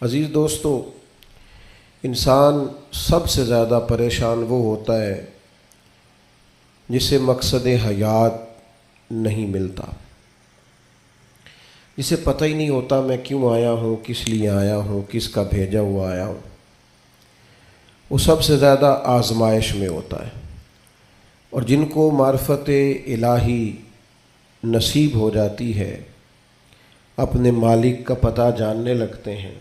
عزیز دوستو، انسان سب سے زیادہ پریشان وہ ہوتا ہے جسے مقصد حیات نہیں ملتا، جسے پتہ ہی نہیں ہوتا میں کیوں آیا ہوں، کس لیے آیا ہوں، کس کا بھیجا ہوا آیا ہوں۔ وہ سب سے زیادہ آزمائش میں ہوتا ہے، اور جن کو معرفت الہی نصیب ہو جاتی ہے اپنے مالک کا پتہ جاننے لگتے ہیں،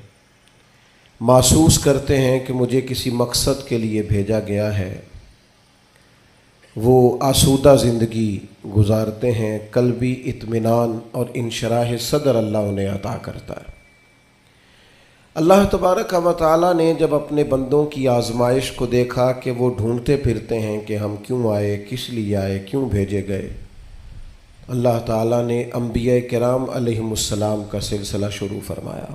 محسوس کرتے ہیں کہ مجھے کسی مقصد کے لیے بھیجا گیا ہے، وہ آسودہ زندگی گزارتے ہیں، قلبی اطمینان اور انشراح صدر اللہ انہیں عطا کرتا ہے۔ اللہ تبارک و تعالیٰ نے جب اپنے بندوں کی آزمائش کو دیکھا کہ وہ ڈھونڈتے پھرتے ہیں کہ ہم کیوں آئے، کس لیے آئے، کیوں بھیجے گئے، اللہ تعالیٰ نے انبیاء کرام علیہم السلام کا سلسلہ شروع فرمایا،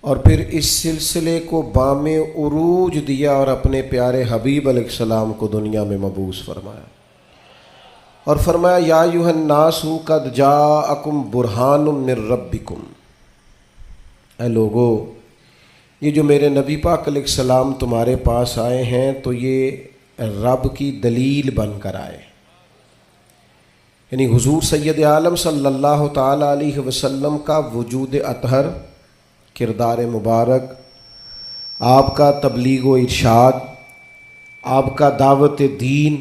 اور پھر اس سلسلے کو بام عروج دیا اور اپنے پیارے حبیب علیہ السلام کو دنیا میں مبعوث فرمایا، اور فرمایا یا ایھا الناس قد جاءکم برہان من ربکم، اے لوگو یہ جو میرے نبی پاک علیہ السلام تمہارے پاس آئے ہیں تو یہ رب کی دلیل بن کر آئے، یعنی حضور سید عالم صلی اللہ تعالی علیہ وسلم کا وجود اطہر، کردار مبارک، آپ کا تبلیغ و ارشاد، آپ کا دعوت دین،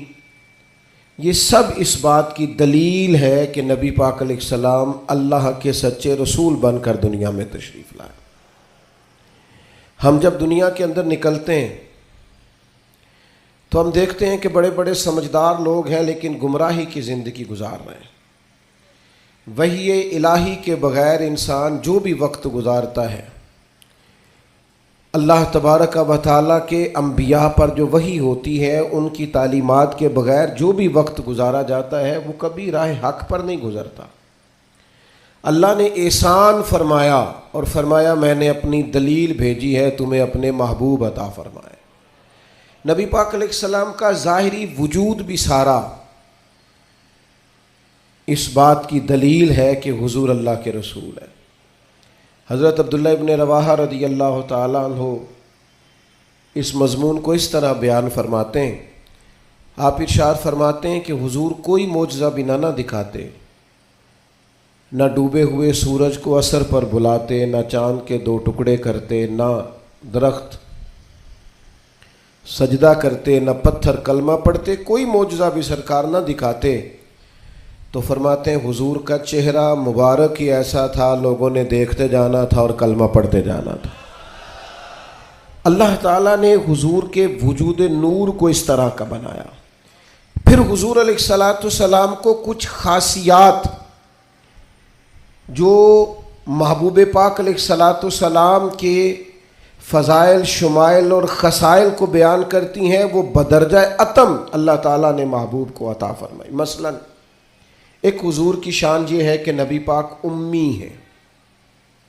یہ سب اس بات کی دلیل ہے کہ نبی پاک علیہ السلام اللہ کے سچے رسول بن کر دنیا میں تشریف لائے۔ ہم جب دنیا کے اندر نکلتے ہیں تو ہم دیکھتے ہیں کہ بڑے بڑے سمجھدار لوگ ہیں لیکن گمراہی کی زندگی گزار رہے ہیں۔ وحی الہی کے بغیر انسان جو بھی وقت گزارتا ہے، اللہ تبارک و تعالیٰ کے انبیاء پر جو وحی ہوتی ہے ان کی تعلیمات کے بغیر جو بھی وقت گزارا جاتا ہے وہ کبھی راہ حق پر نہیں گزرتا۔ اللہ نے احسان فرمایا اور فرمایا میں نے اپنی دلیل بھیجی ہے تمہیں اپنے محبوب عطا فرمائے۔ نبی پاک علیہ السلام کا ظاہری وجود بھی سارا اس بات کی دلیل ہے کہ حضور اللہ کے رسول ہے۔ حضرت عبداللہ ابن رواحہ رضی اللہ تعالیٰ عنہ اس مضمون کو اس طرح بیان فرماتے ہیں، آپ ارشاد فرماتے ہیں کہ حضور کوئی معجزہ بھی نہ دکھاتے، نہ ڈوبے ہوئے سورج کو عصر پر بلاتے، نہ چاند کے 2 ٹکڑے کرتے، نہ درخت سجدہ کرتے، نہ پتھر کلمہ پڑھتے، کوئی معجزہ بھی سرکار نہ دکھاتے، تو فرماتے ہیں حضور کا چہرہ مبارک ہی ایسا تھا لوگوں نے دیکھتے جانا تھا اور کلمہ پڑھتے جانا تھا۔ اللہ تعالیٰ نے حضور کے وجود نور کو اس طرح کا بنایا۔ پھر حضور علیہ السلام کو کچھ خاصیات جو محبوب پاک علیہ السلام کے فضائل، شمائل اور خصائل کو بیان کرتی ہیں، وہ بدرجہ اتم اللہ تعالیٰ نے محبوب کو عطا فرمائی۔ مثلاً ایک حضور کی شان یہ ہے کہ نبی پاک امی ہے۔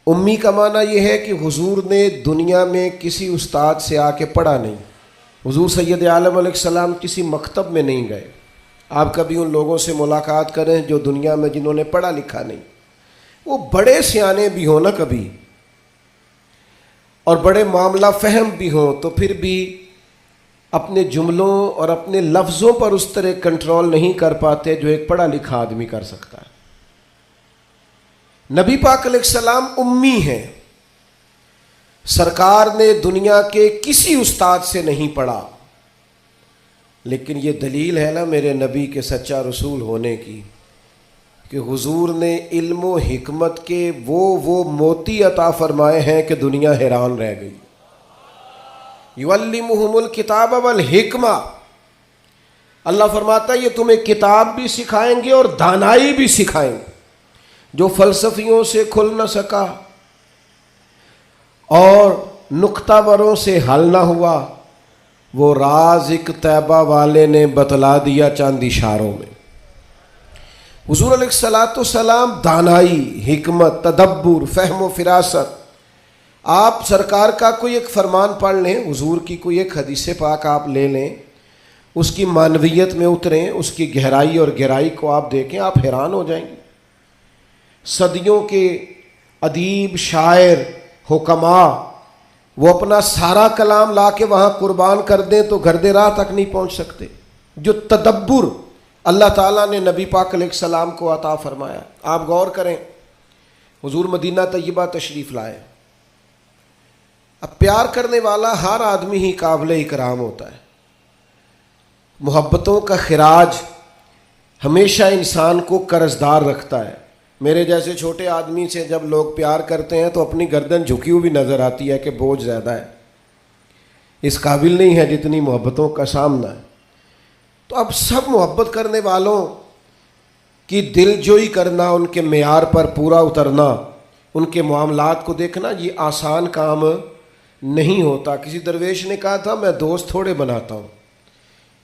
امی کا معنی یہ ہے کہ حضور نے دنیا میں کسی استاد سے آ کے پڑھا نہیں، حضور سید عالم علیہ السلام کسی مکتب میں نہیں گئے۔ آپ کبھی ان لوگوں سے ملاقات کریں جو دنیا میں جنہوں نے پڑھا لکھا نہیں، وہ بڑے سیانے بھی ہوں نا کبھی، اور بڑے معاملہ فہم بھی ہوں، تو پھر بھی اپنے جملوں اور اپنے لفظوں پر اس طرح کنٹرول نہیں کر پاتے جو ایک پڑھا لکھا آدمی کر سکتا ہے۔ نبی پاک علیہ السلام امی ہیں، سرکار نے دنیا کے کسی استاد سے نہیں پڑھا، لیکن یہ دلیل ہے نا میرے نبی کے سچا رسول ہونے کی کہ حضور نے علم و حکمت کے وہ موتی عطا فرمائے ہیں کہ دنیا حیران رہ گئی۔ یعلمہم الکتاب والحکمہ، اللہ فرماتا ہے یہ تمہیں کتاب بھی سکھائیں گے اور دانائی بھی سکھائیں گے۔ جو فلسفیوں سے کھل نہ سکا اور نکتہ وروں سے حل نہ ہوا، وہ راز ایک طیبہ والے نے بتلا دیا چند اشاروں میں۔ حضور علیہ السلام دانائی، حکمت، تدبر، فہم و فراست، آپ سرکار کا کوئی ایک فرمان پڑھ لیں، حضور کی کوئی ایک حدیث پاک آپ لے لیں، اس کی معنویت میں اتریں، اس کی گہرائی اور گہرائی کو آپ دیکھیں، آپ حیران ہو جائیں گے۔ صدیوں کے ادیب، شاعر، حکما وہ اپنا سارا کلام لا کے وہاں قربان کر دیں تو گھردے راہ تک نہیں پہنچ سکتے. جو تدبر اللہ تعالیٰ نے نبی پاک علیہ السلام کو عطا فرمایا. آپ غور کریں, حضور مدینہ طیبہ تشریف لائے. اب پیار کرنے والا ہر آدمی ہی قابل اکرام ہوتا ہے. محبتوں کا خراج ہمیشہ انسان کو قرضدار رکھتا ہے. میرے جیسے چھوٹے آدمی سے جب لوگ پیار کرتے ہیں تو اپنی گردن جھکی ہوئی نظر آتی ہے کہ بوجھ زیادہ ہے, اس قابل نہیں ہے جتنی محبتوں کا سامنا ہے. تو اب سب محبت کرنے والوں کی دل جوئی کرنا, ان کے معیار پر پورا اترنا, ان کے معاملات کو دیکھنا, یہ آسان کام نہیں ہوتا. کسی درویش نے کہا تھا میں دوست تھوڑے بناتا ہوں,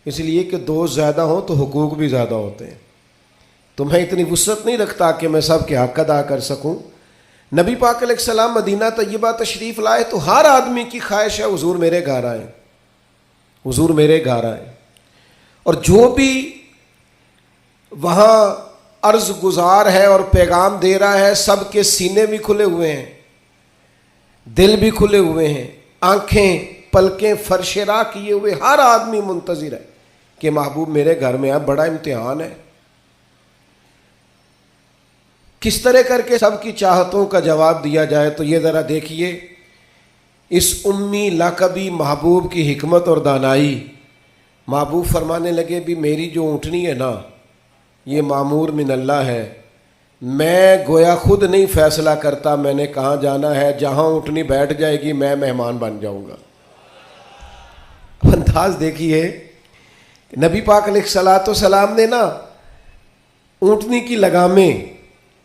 اس لیے کہ دوست زیادہ ہوں تو حقوق بھی زیادہ ہوتے ہیں. تو میں اتنی وسعت نہیں رکھتا کہ میں سب کے حق ادا کر سکوں. نبی پاک علیہ السلام مدینہ طیبہ تشریف لائے تو ہر آدمی کی خواہش ہے حضور میرے گھر آئیں, حضور میرے گھر آئیں. اور جو بھی وہاں عرض گزار ہے اور پیغام دے رہا ہے, سب کے سینے بھی کھلے ہوئے ہیں, دل بھی کھلے ہوئے ہیں, آنکھیں پلکیں فرش راہ کیے ہوئے ہر آدمی منتظر ہے کہ محبوب میرے گھر میں آئے. بڑا امتحان ہے, کس طرح کر کے سب کی چاہتوں کا جواب دیا جائے. تو یہ ذرا دیکھیے اس امی لقبی محبوب کی حکمت اور دانائی. محبوب فرمانے لگے بھی میری جو اونٹنی ہے نا یہ معمور من اللہ ہے, میں گویا خود نہیں فیصلہ کرتا میں نے کہاں جانا ہے, جہاں اونٹنی بیٹھ جائے گی میں مہمان بن جاؤں گا. انداز دیکھیے, نبی پاک علیہ الصلوۃ والسلام نے نا اونٹنی کی لگامیں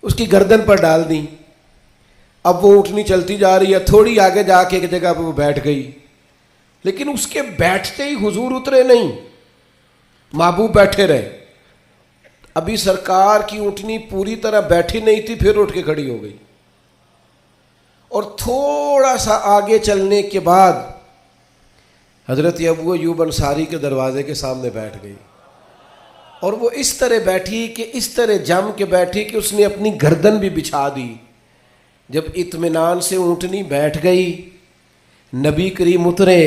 اس کی گردن پر ڈال دیں. اب وہ اونٹنی چلتی جا رہی ہے, تھوڑی آگے جا کے ایک جگہ پہ وہ بیٹھ گئی, لیکن اس کے بیٹھتے ہی حضور اترے نہیں, محبوب بیٹھے رہے. ابھی سرکار کی اونٹنی پوری طرح بیٹھی نہیں تھی, پھر اٹھ کے کھڑی ہو گئی اور تھوڑا سا آگے چلنے کے بعد حضرت ابو ایوب انصاری کے دروازے کے سامنے بیٹھ گئی. اور وہ اس طرح بیٹھی کہ اس طرح جم کے بیٹھی کہ اس نے اپنی گردن بھی بچھا دی. جب اطمینان سے اونٹنی بیٹھ گئی, نبی کریم اترے,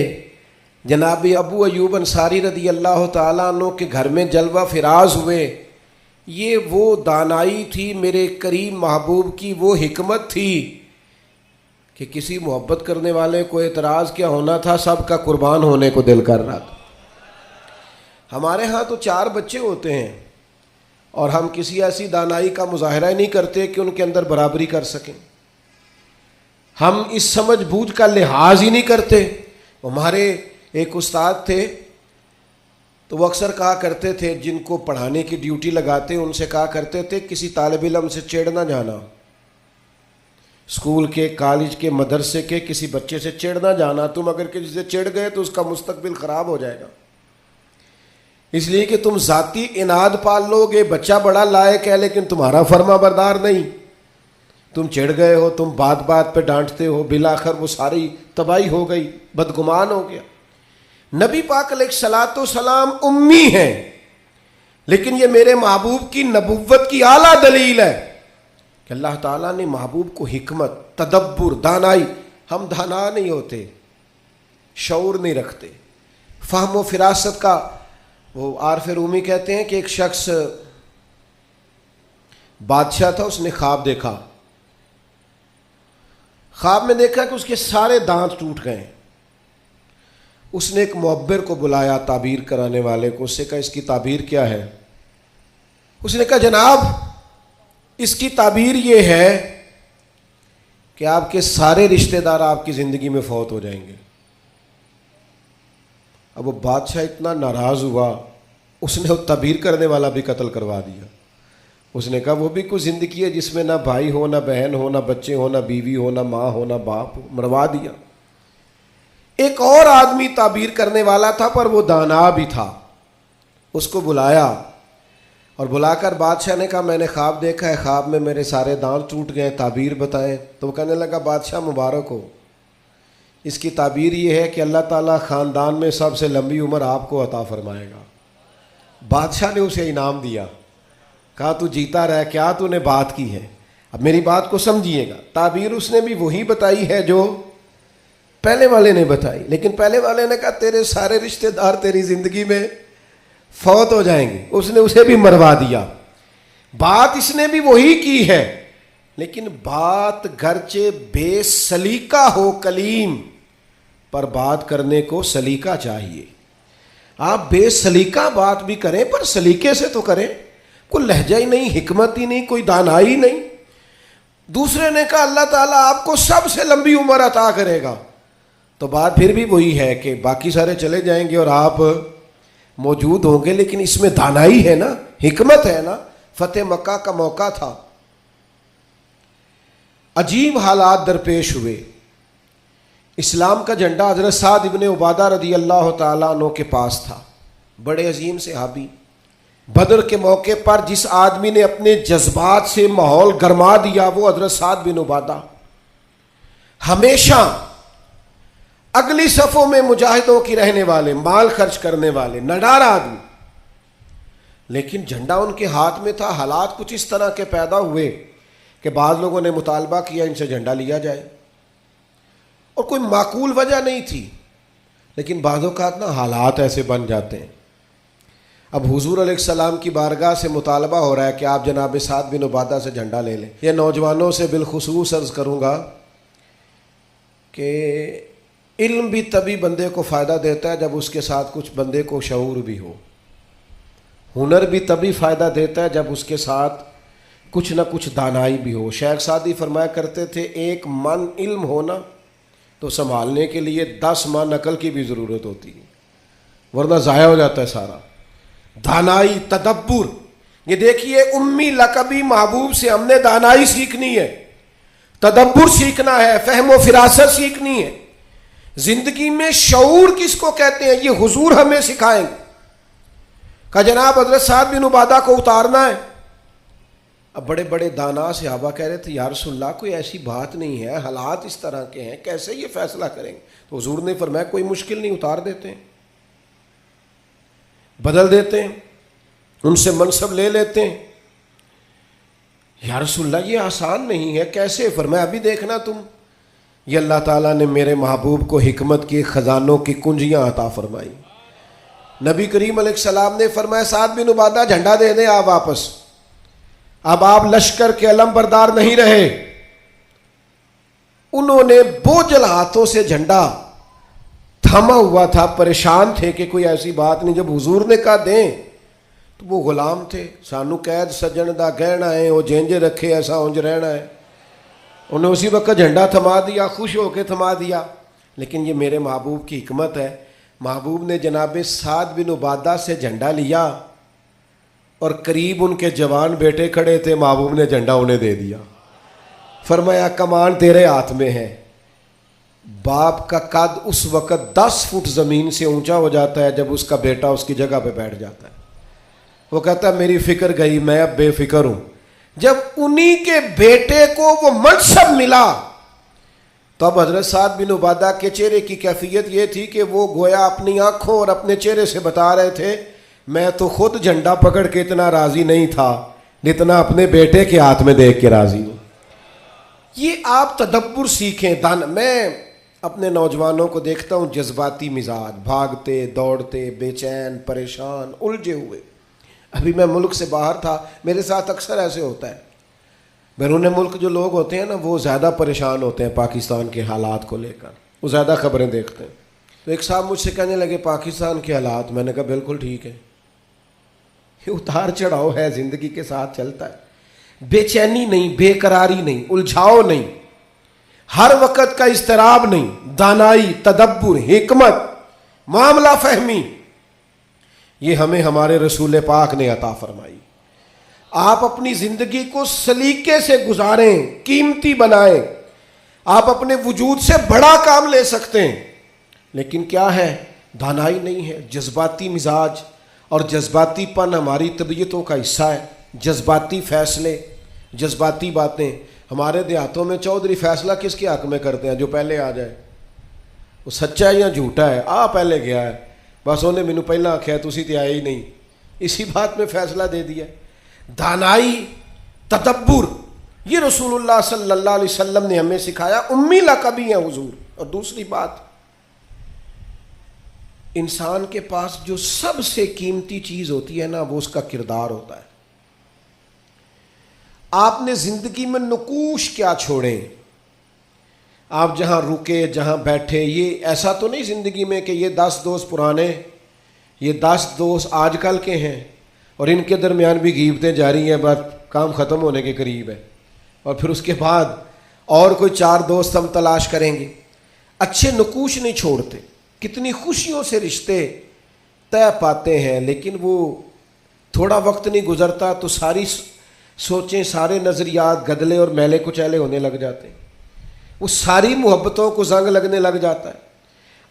جناب ابو ایوب انصاری رضی اللہ تعالیٰ عنہ کے گھر میں جلوہ فراز ہوئے. یہ وہ دانائی تھی میرے کریم محبوب کی, وہ حکمت تھی کہ کسی محبت کرنے والے کو اعتراض کیا ہونا تھا, سب کا قربان ہونے کو دل کر رہا تھا. ہمارے ہاں تو 4 بچے ہوتے ہیں اور ہم کسی ایسی دانائی کا مظاہرہ نہیں کرتے کہ ان کے اندر برابری کر سکیں. ہم اس سمجھ بوجھ کا لحاظ ہی نہیں کرتے. ہمارے ایک استاد تھے تو وہ اکثر کہا کرتے تھے, جن کو پڑھانے کی ڈیوٹی لگاتے ان سے کہا کرتے تھے کسی طالب علم سے چڑ نہ جانا, اسکول کے, کالج کے, مدرسے کے کسی بچے سے چڑ نہ جانا. تم اگر کسی سے چڑ گئے تو اس کا مستقبل خراب ہو جائے گا, اس لیے کہ تم ذاتی اناد پال لو گے. بچہ بڑا لائق ہے لیکن تمہارا فرما بردار نہیں, تم چڑھ گئے ہو, تم بات بات پہ ڈانٹتے ہو, بالآخر وہ ساری تباہی ہو گئی, بدگمان ہو گیا. نبی پاک علیہ الصلوۃ والسلام امی ہیں, لیکن یہ میرے محبوب کی نبوت کی اعلیٰ دلیل ہے کہ اللہ تعالیٰ نے محبوب کو حکمت, تدبر, دانائی. ہم دانا نہیں ہوتے, شعور نہیں رکھتے, فہم و فراست کا. وہ عارف رومی کہتے ہیں کہ ایک شخص بادشاہ تھا, اس نے خواب دیکھا. خواب میں دیکھا کہ اس کے سارے دانت ٹوٹ گئے. اس نے ایک معبر کو بلایا, تعبیر کرانے والے کو, اس سے کہا اس کی تعبیر کیا ہے؟ اس نے کہا جناب اس کی تعبیر یہ ہے کہ آپ کے سارے رشتہ دار آپ کی زندگی میں فوت ہو جائیں گے. اب وہ بادشاہ اتنا ناراض ہوا, اس نے وہ تعبیر کرنے والا بھی قتل کروا دیا. اس نے کہا وہ بھی کوئی زندگی ہے جس میں نہ بھائی ہو, نہ بہن ہو, نہ بچے ہو, نہ بیوی ہو, نہ ماں ہو, نہ باپ ہو, مروا دیا. ایک اور آدمی تعبیر کرنے والا تھا پر وہ دانا بھی تھا, اس کو بلایا اور بلا کر بادشاہ نے کہا میں نے خواب دیکھا ہے, خواب میں میرے سارے دانت ٹوٹ گئے, تعبیر بتائیں. تو وہ کہنے لگا بادشاہ مبارک ہو, اس کی تعبیر یہ ہے کہ اللہ تعالیٰ خاندان میں سب سے لمبی عمر آپ کو عطا فرمائے گا. بادشاہ نے اسے انعام دیا, کہا تو جیتا رہ, کیا تو نے بات کی ہے. اب میری بات کو سمجھیے گا، تعبیر اس نے بھی وہی بتائی ہے جو پہلے والے نے بتائی، لیکن پہلے والے نے کہا تیرے سارے رشتہ دار تیری زندگی میں فوت ہو جائیں گے، اس نے اسے بھی مروا دیا۔ بات اس نے بھی وہی کی ہے، لیکن بات گرچہ بے سلیقہ ہو کلیم، پر بات کرنے کو سلیقہ چاہیے۔ آپ بے سلیقہ بات بھی کریں پر سلیقے سے تو کریں، کوئی لہجہ ہی نہیں، حکمت ہی نہیں، کوئی دانائی نہیں۔ دوسرے نے کہا اللہ تعالیٰ آپ کو سب سے لمبی عمر عطا کرے گا، تو بات پھر بھی وہی ہے کہ باقی سارے چلے جائیں گے اور آپ موجود ہوں گے، لیکن اس میں دانائی ہے نا، حکمت ہے نا۔ فتح مکہ کا موقع تھا، عجیب حالات درپیش ہوئے۔ اسلام کا جھنڈا حضرت سعد ابن عبادہ رضی اللہ تعالیٰ عنہ کے پاس تھا، بڑے عظیم صحابی۔ بدر کے موقع پر جس آدمی نے اپنے جذبات سے ماحول گرما دیا وہ حضرت سعد بن عبادہ، ہمیشہ اگلی صفوں میں مجاہدوں کی رہنے والے، مال خرچ کرنے والے، نڈار آدمی، لیکن جھنڈا ان کے ہاتھ میں تھا۔ حالات کچھ اس طرح کے پیدا ہوئے کہ بعض لوگوں نے مطالبہ کیا ان سے جھنڈا لیا جائے، اور کوئی معقول وجہ نہیں تھی، لیکن بعض اوقات نا حالات ایسے بن جاتے ہیں۔ اب حضور علیہ السلام کی بارگاہ سے مطالبہ ہو رہا ہے کہ آپ جناب سعد بن عبادہ سے جھنڈا لے لیں۔ یہ نوجوانوں سے بالخصوص عرض کروں گا کہ علم بھی تبھی بندے کو فائدہ دیتا ہے جب اس کے ساتھ کچھ بندے کو شعور بھی ہو، ہنر بھی تبھی فائدہ دیتا ہے جب اس کے ساتھ کچھ نہ کچھ دانائی بھی ہو۔ شیخ سعدی فرمایا کرتے تھے ایک من علم ہونا تو سنبھالنے کے لیے 10 من عقل کی بھی ضرورت ہوتی ہے، ورنہ ضائع ہو جاتا ہے سارا۔ دانائی، تدبر، یہ دیکھیے امی لقبی محبوب سے ہم نے دانائی سیکھنی ہے، تدبر سیکھنا ہے، فہم و فراست سیکھنی ہے۔ زندگی میں شعور کس کو کہتے ہیں یہ حضور ہمیں سکھائیں گے۔ کہ جناب حضرت سعد بن عبادہ کو اتارنا ہے۔ اب بڑے بڑے دانا صحابہ کہہ رہے تھے یا رسول اللہ کوئی ایسی بات نہیں ہے، حالات اس طرح کے ہیں، کیسے یہ فیصلہ کریں گے؟ تو حضور نے فرمایا کوئی مشکل نہیں، اتار دیتے ہیں، بدل دیتے ہیں، ان سے منصب لے لیتے ہیں۔ یا رسول اللہ یہ آسان نہیں ہے، کیسے؟ فرمایا ابھی دیکھنا تم، یہ اللہ تعالیٰ نے میرے محبوب کو حکمت کی خزانوں کی کنجیاں عطا فرمائی۔ نبی کریم علیہ السلام نے فرمایا سعد بن عبادہ جھنڈا دے دیں آپ واپس، اب آپ لشکر کے علم بردار نہیں رہے۔ انہوں نے بوجھل ہاتھوں سے جھنڈا تھما ہوا تھا، پریشان تھے کہ کوئی ایسی بات نہیں۔ جب حضور نے کہا دیں تو وہ غلام تھے، سانو قید سجن دا گہنا ہے، وہ جینج رکھے ایسا اونج رہنا ہے۔ انہیں اسی وقت جھنڈا تھما دیا، خوش ہو کے تھما دیا۔ لیکن یہ میرے محبوب کی حکمت ہے، محبوب نے جناب سعد بن عبادہ سے جھنڈا لیا اور قریب ان کے جوان بیٹے کھڑے تھے، محبوب نے جھنڈا انہیں دے دیا، فرمایا کمان تیرے ہاتھ میں ہے۔ باپ کا قد اس وقت 10 فٹ زمین سے اونچا ہو جاتا ہے جب اس کا بیٹا اس کی جگہ پہ بیٹھ جاتا ہے۔ وہ کہتا ہے میری فکر گئی، میں اب بے فکر ہوں۔ جب انہی کے بیٹے کو وہ منصب ملا تو اب حضرت سعد بن عبادہ کے چہرے کی کیفیت یہ تھی کہ وہ گویا اپنی آنکھوں اور اپنے چہرے سے بتا رہے تھے میں تو خود جھنڈا پکڑ کے اتنا راضی نہیں تھا جتنا اپنے بیٹے کے ہاتھ میں دیکھ کے راضی ہوں۔ یہ آپ تدبر سیکھیں۔ میں اپنے نوجوانوں کو دیکھتا ہوں جذباتی مزاج، بھاگتے دوڑتے، بے چین، پریشان، الجھے ہوئے۔ ابھی میں ملک سے باہر تھا، میرے ساتھ اکثر ایسے ہوتا ہے، بیرون ملک جو لوگ ہوتے ہیں نا وہ زیادہ پریشان ہوتے ہیں پاکستان کے حالات کو لے کر، وہ زیادہ خبریں دیکھتے ہیں۔ تو ایک صاحب مجھ سے کہنے لگے پاکستان کے حالات، میں نے کہا بالکل ٹھیک ہے، یہ اتار چڑھاؤ ہے، زندگی کے ساتھ چلتا ہے، بے چینی نہیں، بے قراری نہیں، الجھاؤ نہیں، ہر وقت کا اضطراب نہیں، دانائی، تدبر، حکمت، معاملہ فہمی، یہ ہمیں ہمارے رسول پاک نے عطا فرمائی۔ آپ اپنی زندگی کو سلیقے سے گزاریں، قیمتی بنائیں۔ آپ اپنے وجود سے بڑا کام لے سکتے ہیں، لیکن کیا ہے؟ دانائی نہیں ہے، جذباتی مزاج، اور جذباتی پن ہماری طبیعتوں کا حصہ ہے۔ جذباتی فیصلے، جذباتی باتیں۔ ہمارے دیہاتوں میں چودھری فیصلہ کس کے حق میں کرتے ہیں؟ جو پہلے آ جائے، وہ سچا ہے یا جھوٹا ہے، پہلے گیا ہے، بس انہیں مینوں پہلا آخیا تسی تے آئے ہی نہیں، اسی بات میں فیصلہ دے دیا۔ دانائی، تدبر، یہ رسول اللہ صلی اللہ علیہ وسلم نے ہمیں سکھایا، امی لقبی ہیں حضور۔ اور دوسری بات، انسان کے پاس جو سب سے قیمتی چیز ہوتی ہے نا، وہ اس کا کردار ہوتا ہے۔ آپ نے زندگی میں نقوش کیا چھوڑے، آپ جہاں رکے، جہاں بیٹھے، یہ ایسا تو نہیں زندگی میں کہ یہ 10 دوست پرانے، یہ 10 دوست آج کل کے ہیں اور ان کے درمیان بھی غیبتیں جاری ہیں، بس کام ختم ہونے کے قریب ہے، اور پھر اس کے بعد اور کوئی 4 دوست ہم تلاش کریں گے۔ اچھے نقوش نہیں چھوڑتے، کتنی خوشیوں سے رشتے طے پاتے ہیں، لیکن وہ تھوڑا وقت نہیں گزرتا تو ساری سوچیں، سارے نظریات گدلے اور میلے کچیلے ہونے لگ جاتے ہیں، وہ ساری محبتوں کو زنگ لگنے لگ جاتا ہے۔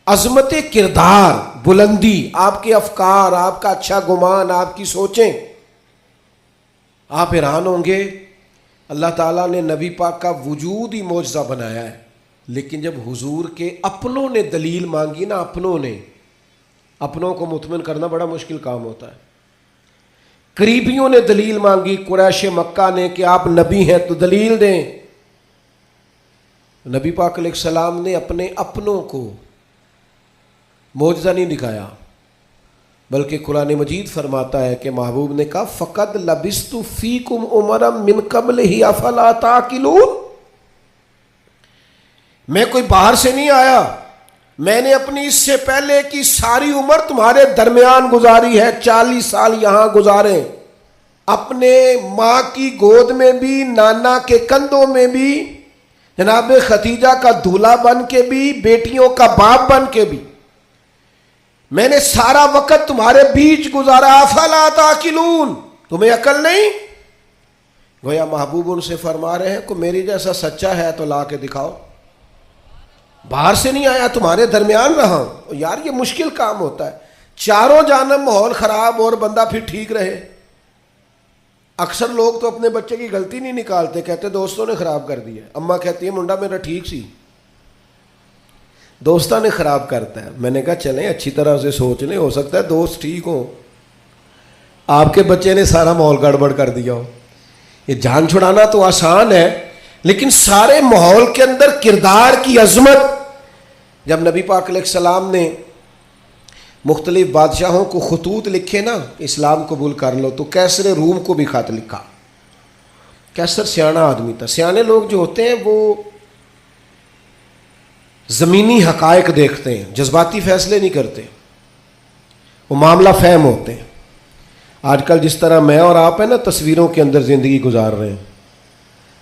عظمت کردار، بلندی، آپ کے افکار، آپ کا اچھا گمان، آپ کی سوچیں، آپ حیران ہوں گے اللہ تعالیٰ نے نبی پاک کا وجود ہی معجزہ بنایا ہے، لیکن جب حضور کے اپنوں نے دلیل مانگی نا، اپنوں کو مطمئن کرنا بڑا مشکل کام ہوتا ہے۔ قریبیوں نے دلیل مانگی، قریش مکہ نے، کہ آپ نبی ہیں تو دلیل دیں۔ نبی پاک علیہ السلام نے اپنے اپنوں کو معجزہ نہیں دکھایا، بلکہ قرآن مجید فرماتا ہے کہ محبوب نے کہا فقد لبثت فیکم عمرا من قبلہ افلا تعقلون، میں کوئی باہر سے نہیں آیا، میں نے اپنی اس سے پہلے کی ساری عمر تمہارے درمیان گزاری ہے، 40 سال یہاں گزارے، اپنے ماں کی گود میں بھی، نانا کے کندھوں میں بھی، جناب ختیجہ کا دولہا بن کے بھی، بیٹیوں کا باپ بن کے بھی، میں نے سارا وقت تمہارے بیچ گزارا، افلا تعقلون، تمہیں عقل نہیں؟ گویا محبوب ان سے فرما رہے ہیں کہ میری جیسا سچا ہے تو لا کے دکھاؤ، باہر سے نہیں آیا، تمہارے درمیان رہا ہوں۔ یار یہ مشکل کام ہوتا ہے، چاروں جانب ماحول خراب اور بندہ پھر ٹھیک رہے۔ اکثر لوگ تو اپنے بچے کی غلطی نہیں نکالتے، کہتے دوستوں نے خراب کر دیا، اماں کہتی ہے منڈا میرا ٹھیک سی، دوستوں نے خراب کرتا ہے۔ میں نے کہا چلیں اچھی طرح سے سوچ لیں، ہو سکتا ہے دوست ٹھیک ہو، آپ کے بچے نے سارا ماحول گڑبڑ کر دیا ہو۔ یہ جان چھڑانا تو آسان ہے، لیکن سارے ماحول کے اندر کردار کی عظمت۔ جب نبی پاک علیہ السلام نے مختلف بادشاہوں کو خطوط لکھے نا، اسلام قبول کر لو، تو کیسر روم کو بھی خط لکھا۔ کیسر سیانا آدمی تھا۔ سیانے لوگ جو ہوتے ہیں وہ زمینی حقائق دیکھتے ہیں، جذباتی فیصلے نہیں کرتے، وہ معاملہ فہم ہوتے ہیں۔ آج کل جس طرح میں اور آپ ہیں نا تصویروں کے اندر زندگی گزار رہے ہیں،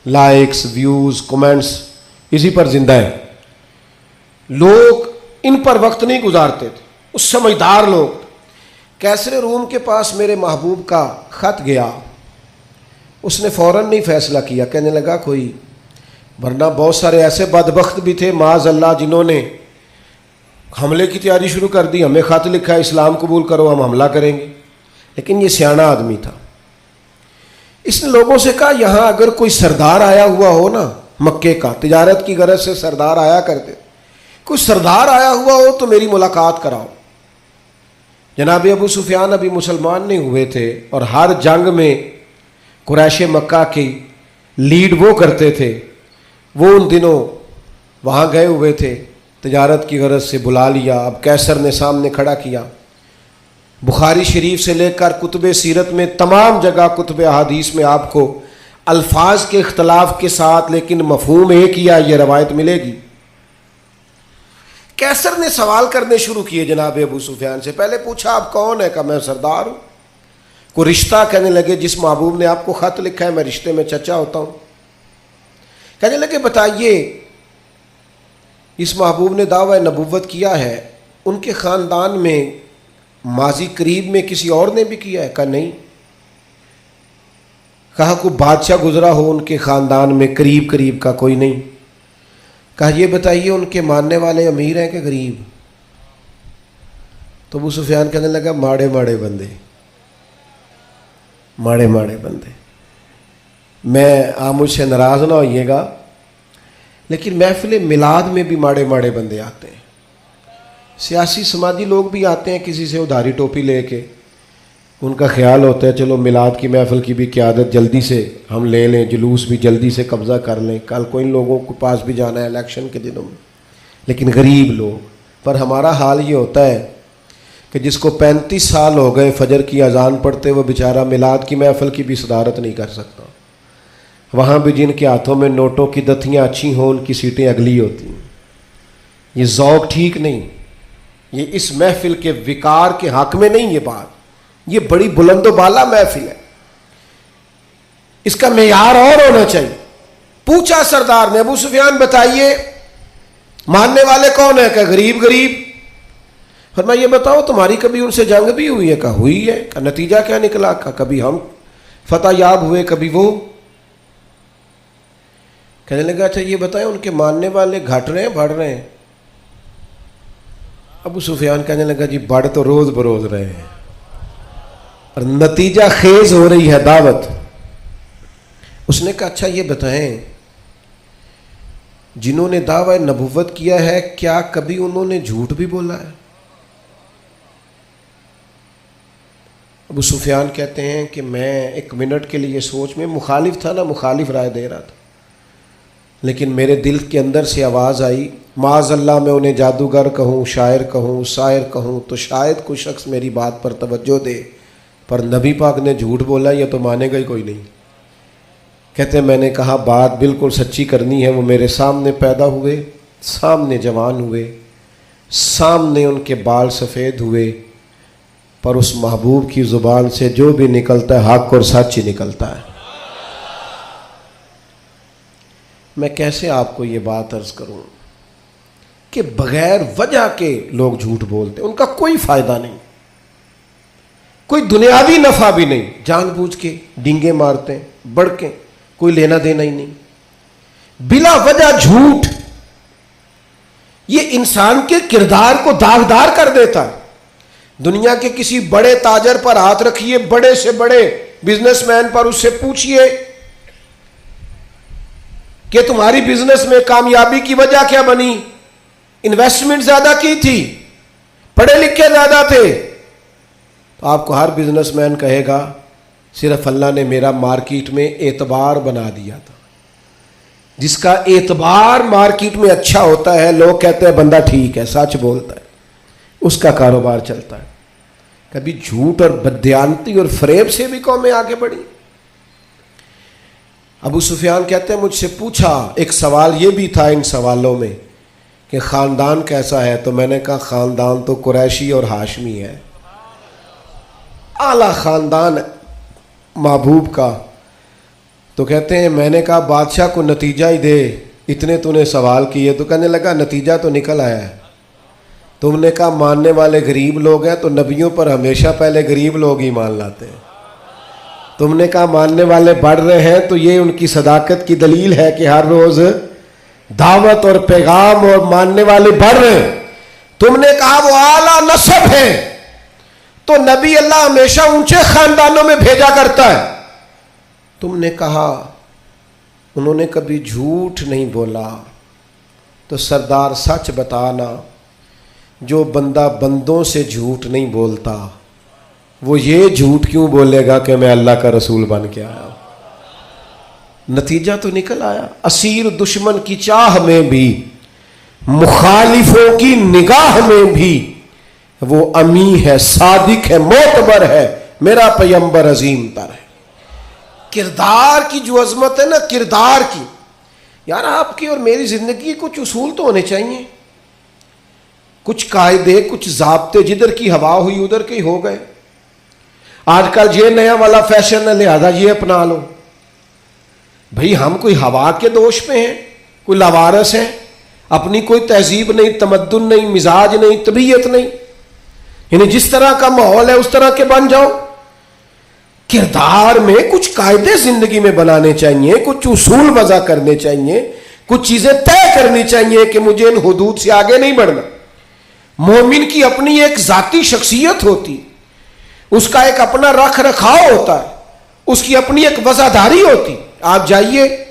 لائکس، ویوز، کمنٹس، اسی پر زندہ ہیں۔ لوگ ان پر وقت نہیں گزارتے تھے، اس سمجھدار لوگ۔ کیسر روم کے پاس میرے محبوب کا خط گیا، اس نے فوراً نہیں فیصلہ کیا، کہنے لگا کوئی، ورنہ بہت سارے ایسے بدبخت بھی تھے معاذ اللہ جنہوں نے حملے کی تیاری شروع کر دی، ہمیں خط لکھا ہے اسلام قبول کرو ہم حملہ کریں گے، لیکن یہ سیانا آدمی تھا۔ اس نے لوگوں سے کہا یہاں اگر کوئی سردار آیا ہوا ہو نا، مکے کا، تجارت کی غرض سے سردار آیا کرتے، کوئی سردار آیا ہوا ہو تو میری ملاقات کراؤ۔ جناب ابو سفیان ابھی مسلمان نہیں ہوئے تھے، اور ہر جنگ میں قریش مکہ کی لیڈ وہ کرتے تھے، وہ ان دنوں وہاں گئے ہوئے تھے، تجارت کی غرض سے بلا لیا۔ اب کیسر نے سامنے کھڑا کیا، بخاری شریف سے لے کر کتب سیرت میں تمام جگہ، کتب احادیث میں آپ کو الفاظ کے اختلاف کے ساتھ لیکن مفہوم ایک ہی ہے، یہ روایت ملے گی۔ کیسر نے سوال کرنے شروع کیے جناب ابو سفیان سے۔ پہلے پوچھا آپ کون ہے؟ کہا میں سردار ہوں۔ کوئی رشتہ؟ کہنے لگے جس محبوب نے آپ کو خط لکھا ہے میں رشتے میں چچا ہوتا ہوں۔ کہنے لگے بتائیے، اس محبوب نے دعویٰ نبوت کیا ہے، ان کے خاندان میں ماضی قریب میں کسی اور نے بھی کیا ہے؟ کہا نہیں۔ کہا کوئی بادشاہ گزرا ہو ان کے خاندان میں قریب کا؟ کوئی نہیں۔ کہا یہ بتائیے ان کے ماننے والے امیر ہیں کہ غریب؟ تو ابو سفیان کہنے لگا ماڑے ماڑے بندے، ماڑے ماڑے بندے۔ میں آپ مجھ سے ناراض نہ ہوئیے گا، لیکن محفل میلاد میں بھی ماڑے ماڑے بندے آتے ہیں، سیاسی سماجی لوگ بھی آتے ہیں کسی سے ادھاری ٹوپی لے کے، ان کا خیال ہوتا ہے چلو میلاد کی محفل کی بھی قیادت جلدی سے ہم لے لیں، جلوس بھی جلدی سے قبضہ کر لیں، کل کو ان لوگوں کے پاس بھی جانا ہے الیکشن کے دنوں میں۔ لیکن غریب لوگ، پر ہمارا حال یہ ہوتا ہے کہ جس کو 35 سال ہو گئے فجر کی اذان پڑھتے، وہ بیچارہ میلاد کی محفل کی بھی صدارت نہیں کر سکتا۔ وہاں بھی جن کے ہاتھوں میں نوٹوں کی دتیاں اچھی ہوں ان کی سیٹیں اگلی ہوتی ہیں۔ یہ ذوق ٹھیک نہیں، یہ اس محفل کے وقار کے حق میں نہیں۔ یہ بات، یہ بڑی بلند و بالا محفل ہے، اس کا معیار اور ہونا چاہیے۔ پوچھا سردار نے، ابو سفیان بتائیے ماننے والے کون ہیں؟ کہ غریب غریب۔ فرمایا یہ بتاؤ تمہاری کبھی ان سے جنگ بھی ہوئی ہے؟ کہا ہوئی ہے۔ کہ نتیجہ کیا نکلا؟ کہا کبھی ہم فتح یاب ہوئے کبھی وہ۔ کہنے لگا اچھا یہ بتائیں ان کے ماننے والے گھٹ رہے ہیں بڑھ رہے ہیں؟ ابو سفیان کہنے لگا جی بڑھ تو روز بروز رہے ہیں، اور نتیجہ خیز ہو رہی ہے دعوت۔ اس نے کہا اچھا یہ بتائیں جنہوں نے دعوی نبوت کیا ہے کیا کبھی انہوں نے جھوٹ بھی بولا ہے؟ ابو سفیان کہتے ہیں کہ میں ایک منٹ کے لیے سوچ میں مخالف تھا نا، مخالف رائے دے رہا تھا، لیکن میرے دل کے اندر سے آواز آئی معاذ اللہ میں انہیں جادوگر کہوں، شاعر کہوں، شاعر کہوں تو شاید کوئی شخص میری بات پر توجہ دے، پر نبی پاک نے جھوٹ بولا یہ تو مانے گا ہی کوئی نہیں۔ کہتے ہیں میں نے کہا بات بالکل سچی کرنی ہے۔ وہ میرے سامنے پیدا ہوئے، سامنے جوان ہوئے، سامنے ان کے بال سفید ہوئے، پر اس محبوب کی زبان سے جو بھی نکلتا ہے حق اور سچ ہی نکلتا ہے۔ میں کیسے آپ کو یہ بات عرض کروں کہ بغیر وجہ کے لوگ جھوٹ بولتے، ان کا کوئی فائدہ نہیں، کوئی دنیاوی نفع بھی نہیں، جان بوجھ کے ڈینگے مارتے ہیں، بڑکیں، کوئی لینا دینا ہی نہیں، بلا وجہ جھوٹ۔ یہ انسان کے کردار کو داغدار کر دیتا ہے۔ دنیا کے کسی بڑے تاجر پر ہاتھ رکھیے، بڑے سے بڑے بزنس مین پر، اس سے پوچھئے کہ تمہاری بزنس میں کامیابی کی وجہ کیا بنی؟ انویسٹمنٹ زیادہ کی تھی، پڑھے لکھے زیادہ تھے؟ تو آپ کو ہر بزنس مین کہے گا صرف اللہ نے میرا مارکیٹ میں اعتبار بنا دیا تھا۔ جس کا اعتبار مارکیٹ میں اچھا ہوتا ہے لوگ کہتے ہیں بندہ ٹھیک ہے، سچ بولتا ہے، اس کا کاروبار چلتا ہے۔ کبھی جھوٹ اور بددیانتی اور فریب سے بھی قومیں آگے بڑھی۔ ابو سفیان کہتے ہیں مجھ سے پوچھا، ایک سوال یہ بھی تھا ان سوالوں میں کہ خاندان کیسا ہے؟ تو میں نے کہا خاندان تو قریشی اور ہاشمی ہے، اعلیٰ خاندان محبوب کا۔ تو کہتے ہیں میں نے کہا بادشاہ کو نتیجہ ہی دے، اتنے تو نے سوال کیے۔ تو کہنے لگا نتیجہ تو نکل آیا ہے۔ تم نے کہا ماننے والے غریب لوگ ہیں، تو نبیوں پر ہمیشہ پہلے غریب لوگ ہی مان لاتے ہیں۔ تم نے کہا ماننے والے بڑھ رہے ہیں، تو یہ ان کی صداقت کی دلیل ہے کہ ہر روز دعوت اور پیغام اور ماننے والے بڑھ رہے ہیں۔ تم نے کہا وہ اعلیٰ نسب ہے، تو نبی اللہ ہمیشہ اونچے خاندانوں میں بھیجا کرتا ہے۔ تم نے کہا انہوں نے کبھی جھوٹ نہیں بولا، تو سردار سچ بتانا، جو بندہ بندوں سے جھوٹ نہیں بولتا وہ یہ جھوٹ کیوں بولے گا کہ میں اللہ کا رسول بن کے آیا؟ نتیجہ تو نکل آیا۔ اسیر دشمن کی چاہ میں بھی، مخالفوں کی نگاہ میں بھی وہ امی ہے، صادق ہے، معتبر ہے، میرا پیغمبر عظیم تر ہے۔ کردار کی جو عظمت ہے نا، کردار کی، یار آپ کی اور میری زندگی کچھ اصول تو ہونے چاہیے، کچھ قاعدے، کچھ ضابطے، جدھر کی ہوا ہوئی ادھر کے ہو گئے۔ آج کل یہ نیا والا فیشن ہے لہذا یہ اپنا لو۔ بھئی ہم کوئی ہوا کے دوش پہ ہیں، کوئی لاوارث ہیں، اپنی کوئی تہذیب نہیں، تمدن نہیں، مزاج نہیں، طبیعت نہیں، یعنی جس طرح کا ماحول ہے اس طرح کے بن جاؤ۔ کردار میں کچھ قاعدے زندگی میں بنانے چاہیے، کچھ اصول وضع کرنے چاہیے، کچھ چیزیں طے کرنی چاہیے کہ مجھے ان حدود سے آگے نہیں بڑھنا۔ مومن کی اپنی ایک ذاتی شخصیت ہوتی، اس کا ایک اپنا رکھ رکھاؤ ہوتا ہے، اس کی اپنی ایک وفاداری ہوتی۔ آپ جائیے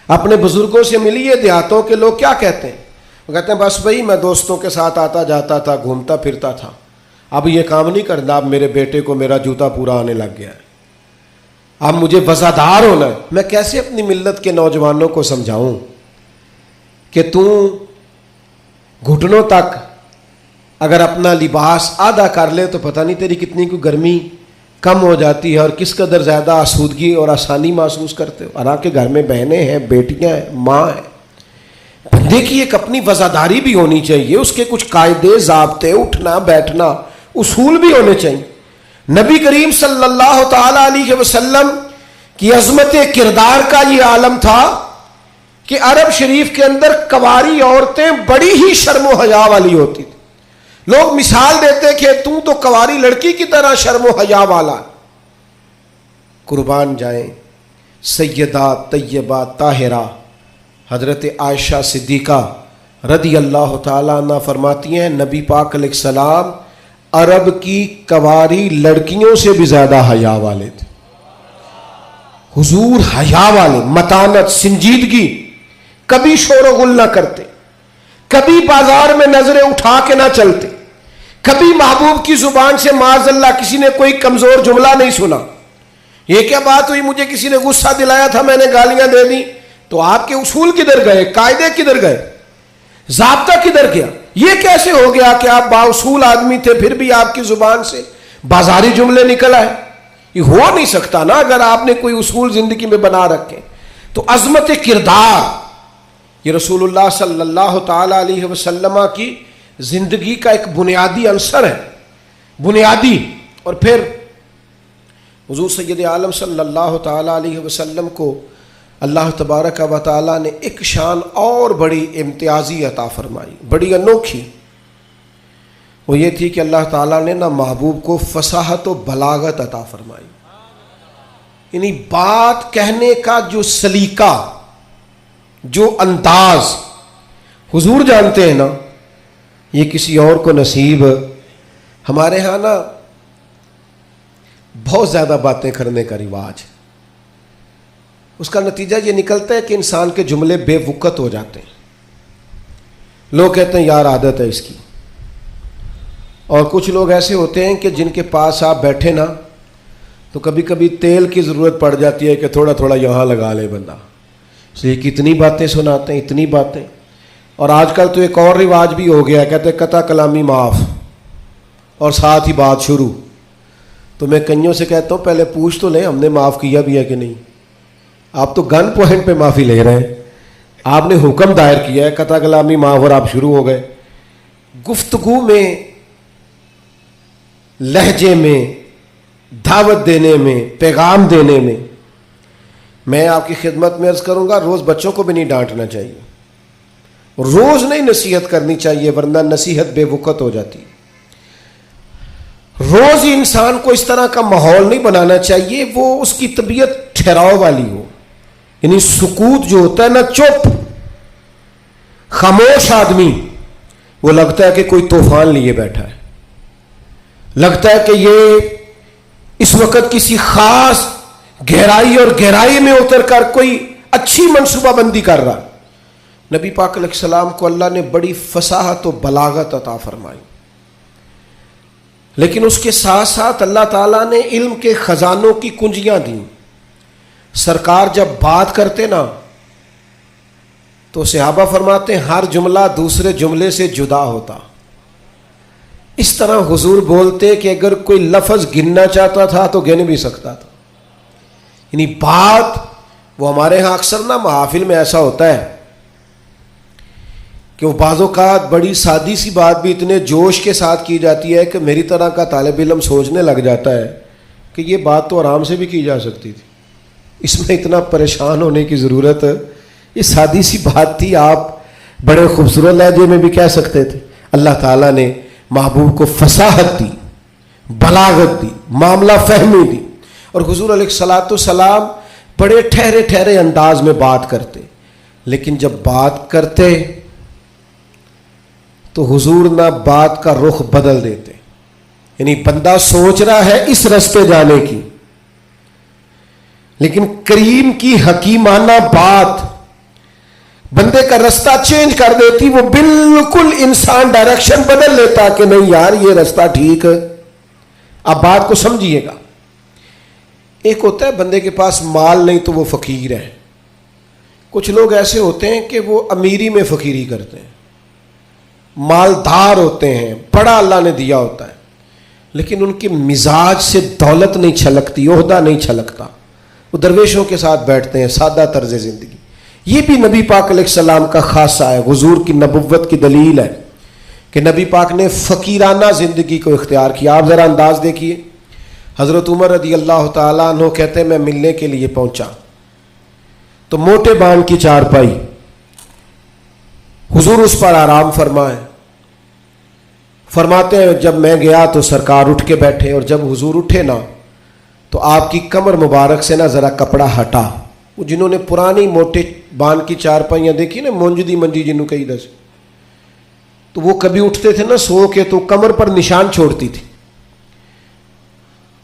اپنے بزرگوں سے ملیے، دیہاتوں کے لوگ کیا کہتے ہیں؟ وہ کہتے ہیں بس بھائی میں دوستوں کے ساتھ آتا جاتا تھا، گھومتا پھرتا تھا، اب یہ کام نہیں کرنا، اب میرے بیٹے کو میرا جوتا پورا آنے لگ گیا ہے، اب مجھے وفادار ہونا ہے۔ میں کیسے اپنی ملت کے نوجوانوں کو سمجھاؤں کہ تو گھٹنوں تک اگر اپنا لباس آدھا کر لے تو پتہ نہیں تیری کتنی کوئی گرمی کم ہو جاتی ہے اور کس قدر زیادہ آسودگی اور آسانی محسوس کرتے ہو۔ حالانکہ گھر میں بہنیں ہیں، بیٹیاں ہیں، ماں ہیں۔ بندے کی ایک اپنی وفاداری بھی ہونی چاہیے، اس کے کچھ قاعدے، ضابطے، اٹھنا بیٹھنا، اصول بھی ہونے چاہیے۔ نبی کریم صلی اللہ تعالی علیہ وسلم کی عظمت کردار کا یہ عالم تھا کہ عرب شریف کے اندر کنواری عورتیں بڑی ہی شرم و حیا والی ہوتی تھی۔ لوگ مثال دیتے کہ تو کنواری لڑکی کی طرح شرم و حیا والا۔ قربان جائیں سیدہ طیبہ طاہرہ حضرت عائشہ صدیقہ رضی اللہ تعالیٰ عنہ فرماتی ہیں نبی پاک علیہ السلام عرب کی کنواری لڑکیوں سے بھی زیادہ حیا والے تھے۔ حضور حیا والے، متانت، سنجیدگی، کبھی شور و غل نہ کرتے، کبھی بازار میں نظریں اٹھا کے نہ چلتے، کبھی محبوب کی زبان سے معاذ اللہ کسی نے کوئی کمزور جملہ نہیں سنا۔ یہ کیا بات ہوئی، مجھے کسی نے غصہ دلایا تھا میں نے گالیاں دے دی، تو آپ کے اصول کدھر گئے، قاعدے کدھر گئے، ضابطہ کدھر گیا؟ یہ کیسے ہو گیا کہ آپ بااصول آدمی تھے پھر بھی آپ کی زبان سے بازاری جملے نکل آئے؟ یہ ہو نہیں سکتا نا اگر آپ نے کوئی اصول زندگی میں بنا رکھے۔ تو عظمت کردار یہ رسول اللہ صلی اللہ تعالی علیہ وسلم کی زندگی کا ایک بنیادی عنصر ہے، بنیادی۔ اور پھر حضور سید عالم صلی اللہ تعالی علیہ وسلم کو اللہ تبارک و تعالیٰ نے ایک شان اور بڑی امتیازی عطا فرمائی، بڑی انوکھی۔ وہ یہ تھی کہ اللہ تعالیٰ نے نہ محبوب کو فصاحت و بلاغت عطا فرمائی، یعنی بات کہنے کا جو سلیقہ، جو انداز حضور جانتے ہیں نا، یہ کسی اور کو نصیب۔ ہمارے ہاں نا بہت زیادہ باتیں کرنے کا رواج، اس کا نتیجہ یہ نکلتا ہے کہ انسان کے جملے بے وقت ہو جاتے ہیں۔ لوگ کہتے ہیں یار عادت ہے اس کی، اور کچھ لوگ ایسے ہوتے ہیں کہ جن کے پاس آپ بیٹھے نا تو کبھی کبھی تیل کی ضرورت پڑ جاتی ہے کہ تھوڑا تھوڑا یہاں لگا لے بندہ، اس لیے کتنی باتیں سناتے ہیں، اتنی باتیں۔ اور آج کل تو ایک اور رواج بھی ہو گیا ہے، کہتے ہیں قطع کلامی معاف اور ساتھ ہی بات شروع۔ تو میں کئیوں سے کہتا ہوں پہلے پوچھ تو لیں ہم نے معاف کیا بھی ہے کہ نہیں۔ آپ تو گن پوائنٹ پہ معافی لے رہے ہیں، آپ نے حکم دائر کیا ہے قطع کلامی معاف اور آپ شروع ہو گئے۔ گفتگو میں، لہجے میں، دعوت دینے میں، پیغام دینے میں آپ کی خدمت میں عرض کروں گا روز بچوں کو بھی نہیں ڈانٹنا چاہیے، روز نہیں نصیحت کرنی چاہیے ورنہ نصیحت بے وقت ہو جاتی۔ روز ہی انسان کو اس طرح کا ماحول نہیں بنانا چاہیے وہ اس کی طبیعت ٹھہراؤ والی ہو، یعنی سکوت جو ہوتا ہے نا، چپ خاموش آدمی، وہ لگتا ہے کہ کوئی طوفان لیے بیٹھا ہے، لگتا ہے کہ یہ اس وقت کسی خاص گہرائی اور گہرائی میں اتر کر کوئی اچھی منصوبہ بندی کر رہا۔ نبی پاک علیہ السلام کو اللہ نے بڑی فصاحت و بلاغت عطا فرمائی، لیکن اس کے ساتھ ساتھ اللہ تعالیٰ نے علم کے خزانوں کی کنجیاں دیں۔ سرکار جب بات کرتے نا تو صحابہ فرماتے ہیں ہر جملہ دوسرے جملے سے جدا ہوتا، اس طرح حضور بولتے کہ اگر کوئی لفظ گننا چاہتا تھا تو گن بھی سکتا تھا۔ یعنی بات وہ ہمارے ہاں اکثر نا محافل میں ایسا ہوتا ہے کہ وہ بعض اوقات بڑی سادی سی بات بھی اتنے جوش کے ساتھ کی جاتی ہے کہ میری طرح کا طالب علم سوچنے لگ جاتا ہے کہ یہ بات تو آرام سے بھی کی جا سکتی تھی، اس میں اتنا پریشان ہونے کی ضرورت، یہ سادی سی بات تھی، آپ بڑے خوبصورت لہجے میں بھی کہہ سکتے تھے۔ اللہ تعالیٰ نے محبوب کو فصاحت دی، بلاغت دی، معاملہ فہمی دی، اور حضور علیہ الصلاۃ والسلام بڑے ٹھہرے ٹھہرے انداز میں بات کرتے، لیکن جب بات کرتے تو حضور نہ بات کا رخ بدل دیتے، یعنی بندہ سوچ رہا ہے اس رستے جانے کی، لیکن کریم کی حکیمانہ بات بندے کا رستہ چینج کر دیتی، وہ بالکل انسان ڈائریکشن بدل لیتا کہ نہیں یار یہ رستہ ٹھیک ہے۔ اب بات کو سمجھیے گا، ایک ہوتا ہے بندے کے پاس مال نہیں تو وہ فقیر ہے، کچھ لوگ ایسے ہوتے ہیں کہ وہ امیری میں فقیری کرتے ہیں، مالدار ہوتے ہیں، بڑا اللہ نے دیا ہوتا ہے، لیکن ان کے مزاج سے دولت نہیں چھلکتی، عہدہ نہیں چھلکتا، وہ درویشوں کے ساتھ بیٹھتے ہیں، سادہ طرز زندگی۔ یہ بھی نبی پاک علیہ السلام کا خاصہ ہے، حضور کی نبوت کی دلیل ہے کہ نبی پاک نے فقیرانہ زندگی کو اختیار کیا۔ آپ ذرا انداز دیکھیے، حضرت عمر رضی اللہ تعالیٰ عنہ کہتے ہیں میں ملنے کے لیے پہنچا تو موٹے بان کی چارپائی، حضور اس پر آرام فرمائے، فرماتے ہیں جب میں گیا تو سرکار اٹھ کے بیٹھے، اور جب حضور اٹھے نا تو آپ کی کمر مبارک سے نا ذرا کپڑا ہٹا۔ وہ جنہوں نے پرانی موٹے بان کی چارپائیاں دیکھی نا، منجدی منجی جنہوں کہیں دس، تو وہ کبھی اٹھتے تھے نا سو کے تو کمر پر نشان چھوڑتی تھی۔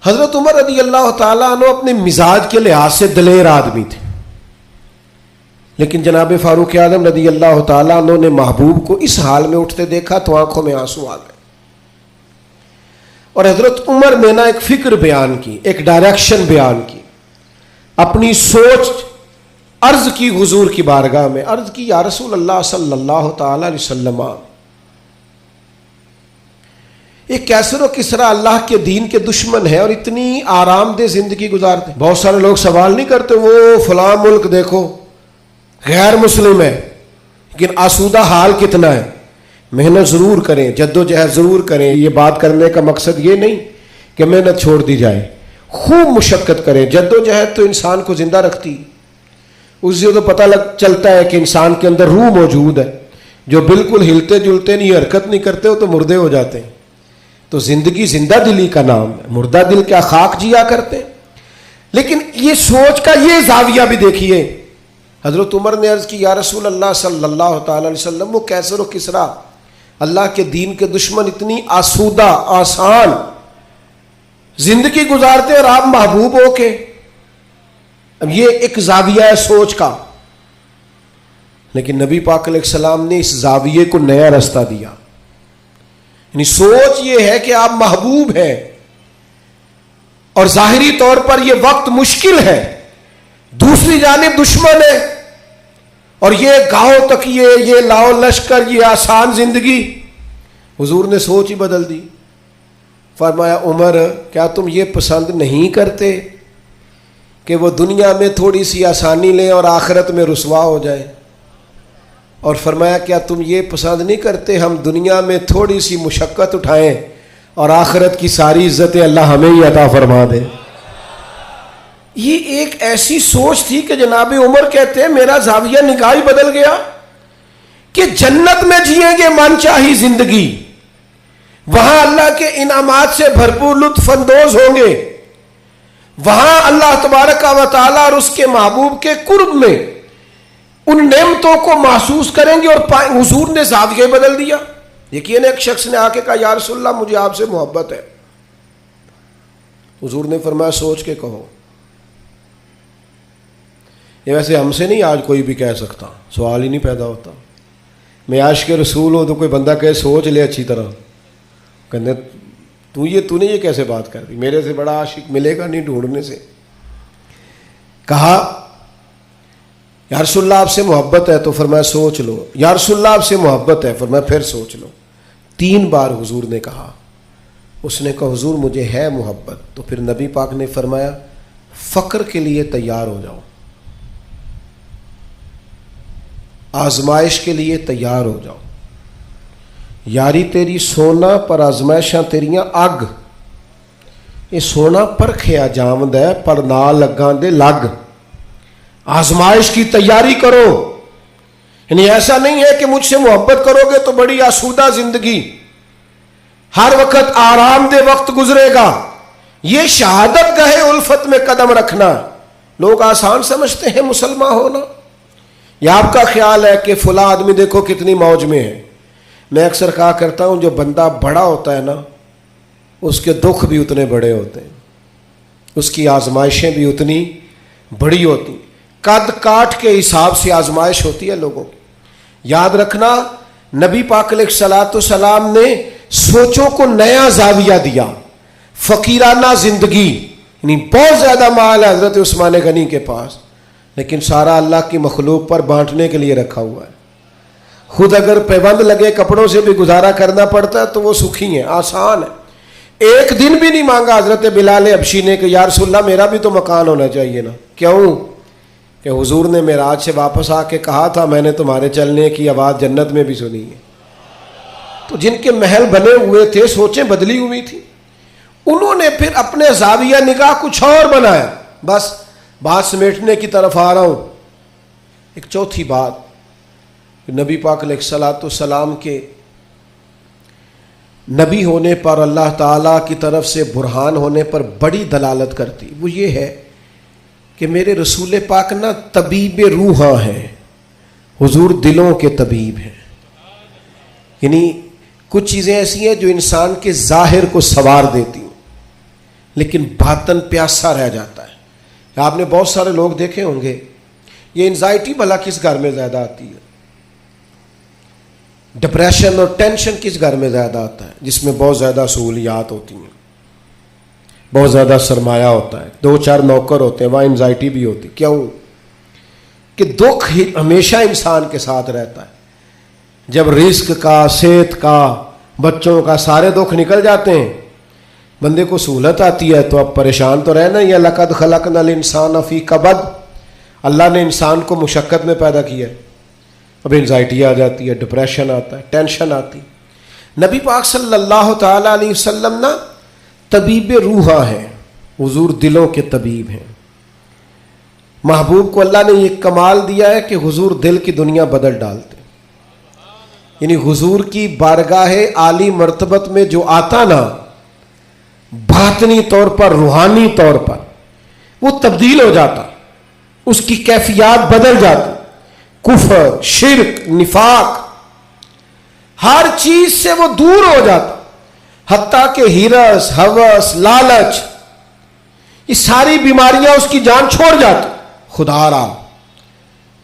حضرت عمر رضی اللہ تعالیٰ عنہ اپنے مزاج کے لحاظ سے دلیر آدمی تھے، لیکن جناب فاروق اعظم رضی اللہ تعالیٰ عنہ نے محبوب کو اس حال میں اٹھتے دیکھا تو آنکھوں میں آنسو آ گئے، اور حضرت عمر نے نا ایک فکر بیان کی، ایک ڈائریکشن بیان کی، اپنی سوچ عرض کی حضور کی بارگاہ میں، عرض کی یا رسول اللہ صلی اللہ تعالی علیہ وسلم، ایک کیسر و کسرا اللہ کے دین کے دشمن ہے اور اتنی آرام دہ زندگی گزارتے ہیں۔ بہت سارے لوگ سوال نہیں کرتے وہ فلاں ملک دیکھو غیر مسلم ہے لیکن آسودہ حال کتنا ہے۔ محنت ضرور کریں، جد و جہد ضرور کریں، یہ بات کرنے کا مقصد یہ نہیں کہ محنت چھوڑ دی جائے، خوب مشقت کریں۔ جد و جہد تو انسان کو زندہ رکھتی، اس سے تو پتہ چلتا ہے کہ انسان کے اندر روح موجود ہے، جو بالکل ہلتے جلتے نہیں، حرکت نہیں کرتے ہو تو مردے ہو جاتے ہیں۔ تو زندگی زندہ دلی کا نام ہے، مردہ دل کیا خاک جیا کرتے ہیں۔ لیکن یہ سوچ کا یہ زاویہ بھی دیکھیے، حضرت عمر نے عرض کی یا رسول اللہ صلی اللہ تعالی علیہ وسلم، وہ کیسر و کسرا اللہ کے دین کے دشمن اتنی آسودہ آسان زندگی گزارتے اور آپ محبوب ہو کے۔ اب یہ ایک زاویہ ہے سوچ کا، لیکن نبی پاک علیہ السلام نے اس زاویے کو نیا رستہ دیا۔ یعنی سوچ یہ ہے کہ آپ محبوب ہیں اور ظاہری طور پر یہ وقت مشکل ہے، دوسری جانب دشمن ہے، اور یہ گاؤں تک یہ لاؤ لشکر، یہ آسان زندگی۔ حضور نے سوچ ہی بدل دی، فرمایا عمر کیا تم یہ پسند نہیں کرتے کہ وہ دنیا میں تھوڑی سی آسانی لیں اور آخرت میں رسوا ہو جائے؟ اور فرمایا کیا تم یہ پسند نہیں کرتے ہم دنیا میں تھوڑی سی مشقت اٹھائیں اور آخرت کی ساری عزتیں اللہ ہمیں ہی عطا فرما دے؟ یہ ایک ایسی سوچ تھی کہ جناب عمر کہتے ہیں میرا زاویہ نگاہ بدل گیا کہ جنت میں جئیں گے من چاہی زندگی، وہاں اللہ کے انعامات سے بھرپور لطف اندوز ہوں گے، وہاں اللہ تبارک و تعالیٰ اور اس کے محبوب کے قرب میں ان نعمتوں کو محسوس کریں گے۔ اور حضور نے زاویہ بدل دیا۔ یقین ایک شخص نے آ کے کہا یا رسول اللہ مجھے آپ سے محبت ہے۔ حضور نے فرمایا سوچ کے کہو۔ یہ ویسے ہم سے نہیں آج کوئی بھی کہہ سکتا، سوال ہی نہیں پیدا ہوتا۔ میں عاشق رسول ہوں تو کوئی بندہ کہے سوچ لے اچھی طرح، کہنے تو نے یہ کیسے بات کر دی، میرے سے بڑا عاشق ملے گا نہیں ڈھونڈنے سے۔ کہا یا رسول اللہ آپ سے محبت ہے، تو فرمایا سوچ لو۔ یا رسول اللہ آپ سے محبت ہے، فرمایا پھر سوچ لو۔ 3 بار حضور نے کہا۔ اس نے کہا حضور مجھے ہے محبت، تو پھر نبی پاک نے فرمایا فقر کے لیے تیار ہو جاؤ، آزمائش کے لیے تیار ہو جاؤ۔ یاری تیری سونا پر آزمائشاں تیریاں اگ، یہ سونا پرکھیا جامد ہے پر نہ لگاں دے لگ۔ آزمائش کی تیاری کرو، یعنی ایسا نہیں ہے کہ مجھ سے محبت کرو گے تو بڑی آسودہ زندگی، ہر وقت آرام دہ وقت گزرے گا۔ یہ شہادت گاہ الفت میں قدم رکھنا لوگ آسان سمجھتے ہیں مسلمان ہونا۔ یا آپ کا خیال ہے کہ فلاں آدمی دیکھو کتنی موج میں ہے۔ میں اکثر کہا کرتا ہوں جو بندہ بڑا ہوتا ہے نا اس کے دکھ بھی اتنے بڑے ہوتے ہیں، اس کی آزمائشیں بھی اتنی بڑی ہوتی ہیں۔ قد کاٹ کے حساب سے آزمائش ہوتی ہے لوگوں کی. یاد رکھنا نبی پاک علیہ الصلوۃ والسلام نے سوچوں کو نیا زاویہ دیا. فقیرانہ زندگی، یعنی بہت زیادہ مال ہے حضرت عثمان غنی کے پاس، لیکن سارا اللہ کی مخلوق پر بانٹنے کے لیے رکھا ہوا ہے. خود اگر پیبند لگے کپڑوں سے بھی گزارا کرنا پڑتا ہے تو وہ سکھی ہیں، آسان ہے. ایک دن بھی نہیں مانگا حضرت بلال حبشی نے کہ یا رسول اللہ میرا بھی تو مکان ہونا چاہیے نا. کیوں؟ کہ حضور نے معراج سے واپس آ کے کہا تھا میں نے تمہارے چلنے کی آواز جنت میں بھی سنی ہے. تو جن کے محل بنے ہوئے تھے سوچیں بدلی ہوئی تھی، انہوں نے پھر اپنے زاویہ نگاہ کچھ اور بنایا. بس بات سمیٹنے کی طرف آ رہا ہوں. ایک چوتھی بات نبی پاک علیہ الصلوۃ والسلام کے نبی ہونے پر، اللہ تعالیٰ کی طرف سے برہان ہونے پر بڑی دلالت کرتی، وہ یہ ہے کہ میرے رسول پاک نا طبیب روحاں ہیں. حضور دلوں کے طبیب ہیں. یعنی کچھ چیزیں ایسی ہیں جو انسان کے ظاہر کو سنوار دیتی ہیں لیکن باطن پیاسا رہ جاتا ہے. آپ نے بہت سارے لوگ دیکھے ہوں گے، یہ انزائٹی بھلا کس گھر میں زیادہ آتی ہے، ڈپریشن اور ٹینشن کس گھر میں زیادہ آتا ہے؟ جس میں بہت زیادہ سہولیات ہوتی ہیں، بہت زیادہ سرمایہ ہوتا ہے، 2-4 نوکر ہوتے ہیں، وہاں انزائٹی بھی ہوتی. کیوں؟ کہ دکھ ہمیشہ انسان کے ساتھ رہتا ہے. جب رزق کا، صحت کا، بچوں کا سارے دکھ نکل جاتے ہیں، بندے کو سہولت آتی ہے تو اب پریشان تو رہنا ہی ہے. لقد خلقنا الانسان فی کبد، اللہ نے انسان کو مشقت میں پیدا کیا ہے. اب انزائٹی آ جاتی ہے، ڈپریشن آتا ہے، ٹینشن آتی. نبی پاک صلی اللہ تعالی علیہ وسلم نا طبیب روحاں ہیں. حضور دلوں کے طبیب ہیں. محبوب کو اللہ نے یہ کمال دیا ہے کہ حضور دل کی دنیا بدل ڈالتے. یعنی حضور کی بارگاہ عالی مرتبت میں جو آتا نا، باطنی طور پر، روحانی طور پر وہ تبدیل ہو جاتا، اس کی کیفیات بدل جاتی. کفر، شرک، نفاق، ہر چیز سے وہ دور ہو جاتا. حتیٰ کہ ہرس، ہوس، لالچ، یہ ساری بیماریاں اس کی جان چھوڑ جاتی. خدا را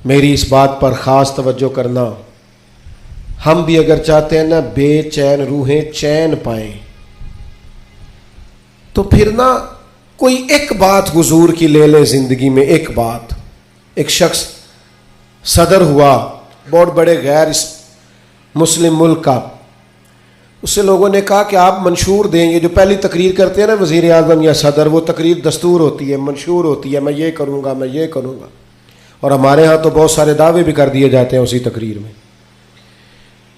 میری اس بات پر خاص توجہ کرنا، ہم بھی اگر چاہتے ہیں نا بے چین روحیں چین پائیں تو پھر نا کوئی ایک بات حضور کی لے لیں زندگی میں. ایک بات، ایک شخص صدر ہوا بہت بڑے غیر مسلم ملک کا، اس سے لوگوں نے کہا کہ آپ منشور دیں. یہ جو پہلی تقریر کرتے ہیں نا وزیر اعظم یا صدر، وہ تقریر دستور ہوتی ہے، منشور ہوتی ہے، میں یہ کروں گا، میں یہ کروں گا. اور ہمارے ہاں تو بہت سارے دعوے بھی کر دیے جاتے ہیں اسی تقریر میں.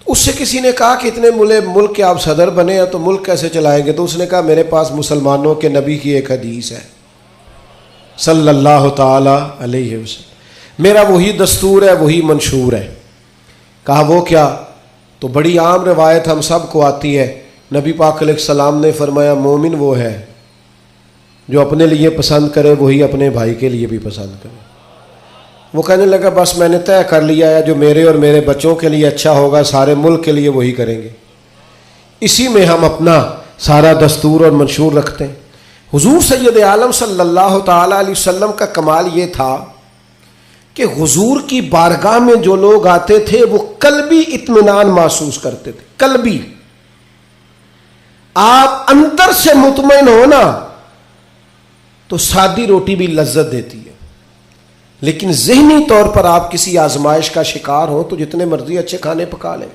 اس سے کسی نے کہا کہ اتنے ملک کے آپ صدر بنے ہیں تو ملک کیسے چلائیں گے؟ تو اس نے کہا میرے پاس مسلمانوں کے نبی کی ایک حدیث ہے صلی اللہ تعالی علیہ وسلم، میرا وہی دستور ہے، وہی منشور ہے. کہا وہ کیا؟ تو بڑی عام روایت ہم سب کو آتی ہے. نبی پاک علیہ السلام نے فرمایا مومن وہ ہے جو اپنے لیے پسند کرے وہی اپنے بھائی کے لیے بھی پسند کرے. وہ کہنے لگا بس میں نے طے کر لیا ہے، جو میرے اور میرے بچوں کے لیے اچھا ہوگا سارے ملک کے لیے وہی کریں گے. اسی میں ہم اپنا سارا دستور اور منشور رکھتے ہیں. حضور سید عالم صلی اللہ تعالی علیہ وسلم کا کمال یہ تھا کہ حضور کی بارگاہ میں جو لوگ آتے تھے وہ قلبی اطمینان محسوس کرتے تھے. قلبی، آپ اندر سے مطمئن ہو نا تو سادی روٹی بھی لذت دیتی ہے، لیکن ذہنی طور پر آپ کسی آزمائش کا شکار ہو تو جتنے مرضی اچھے کھانے پکا لیں.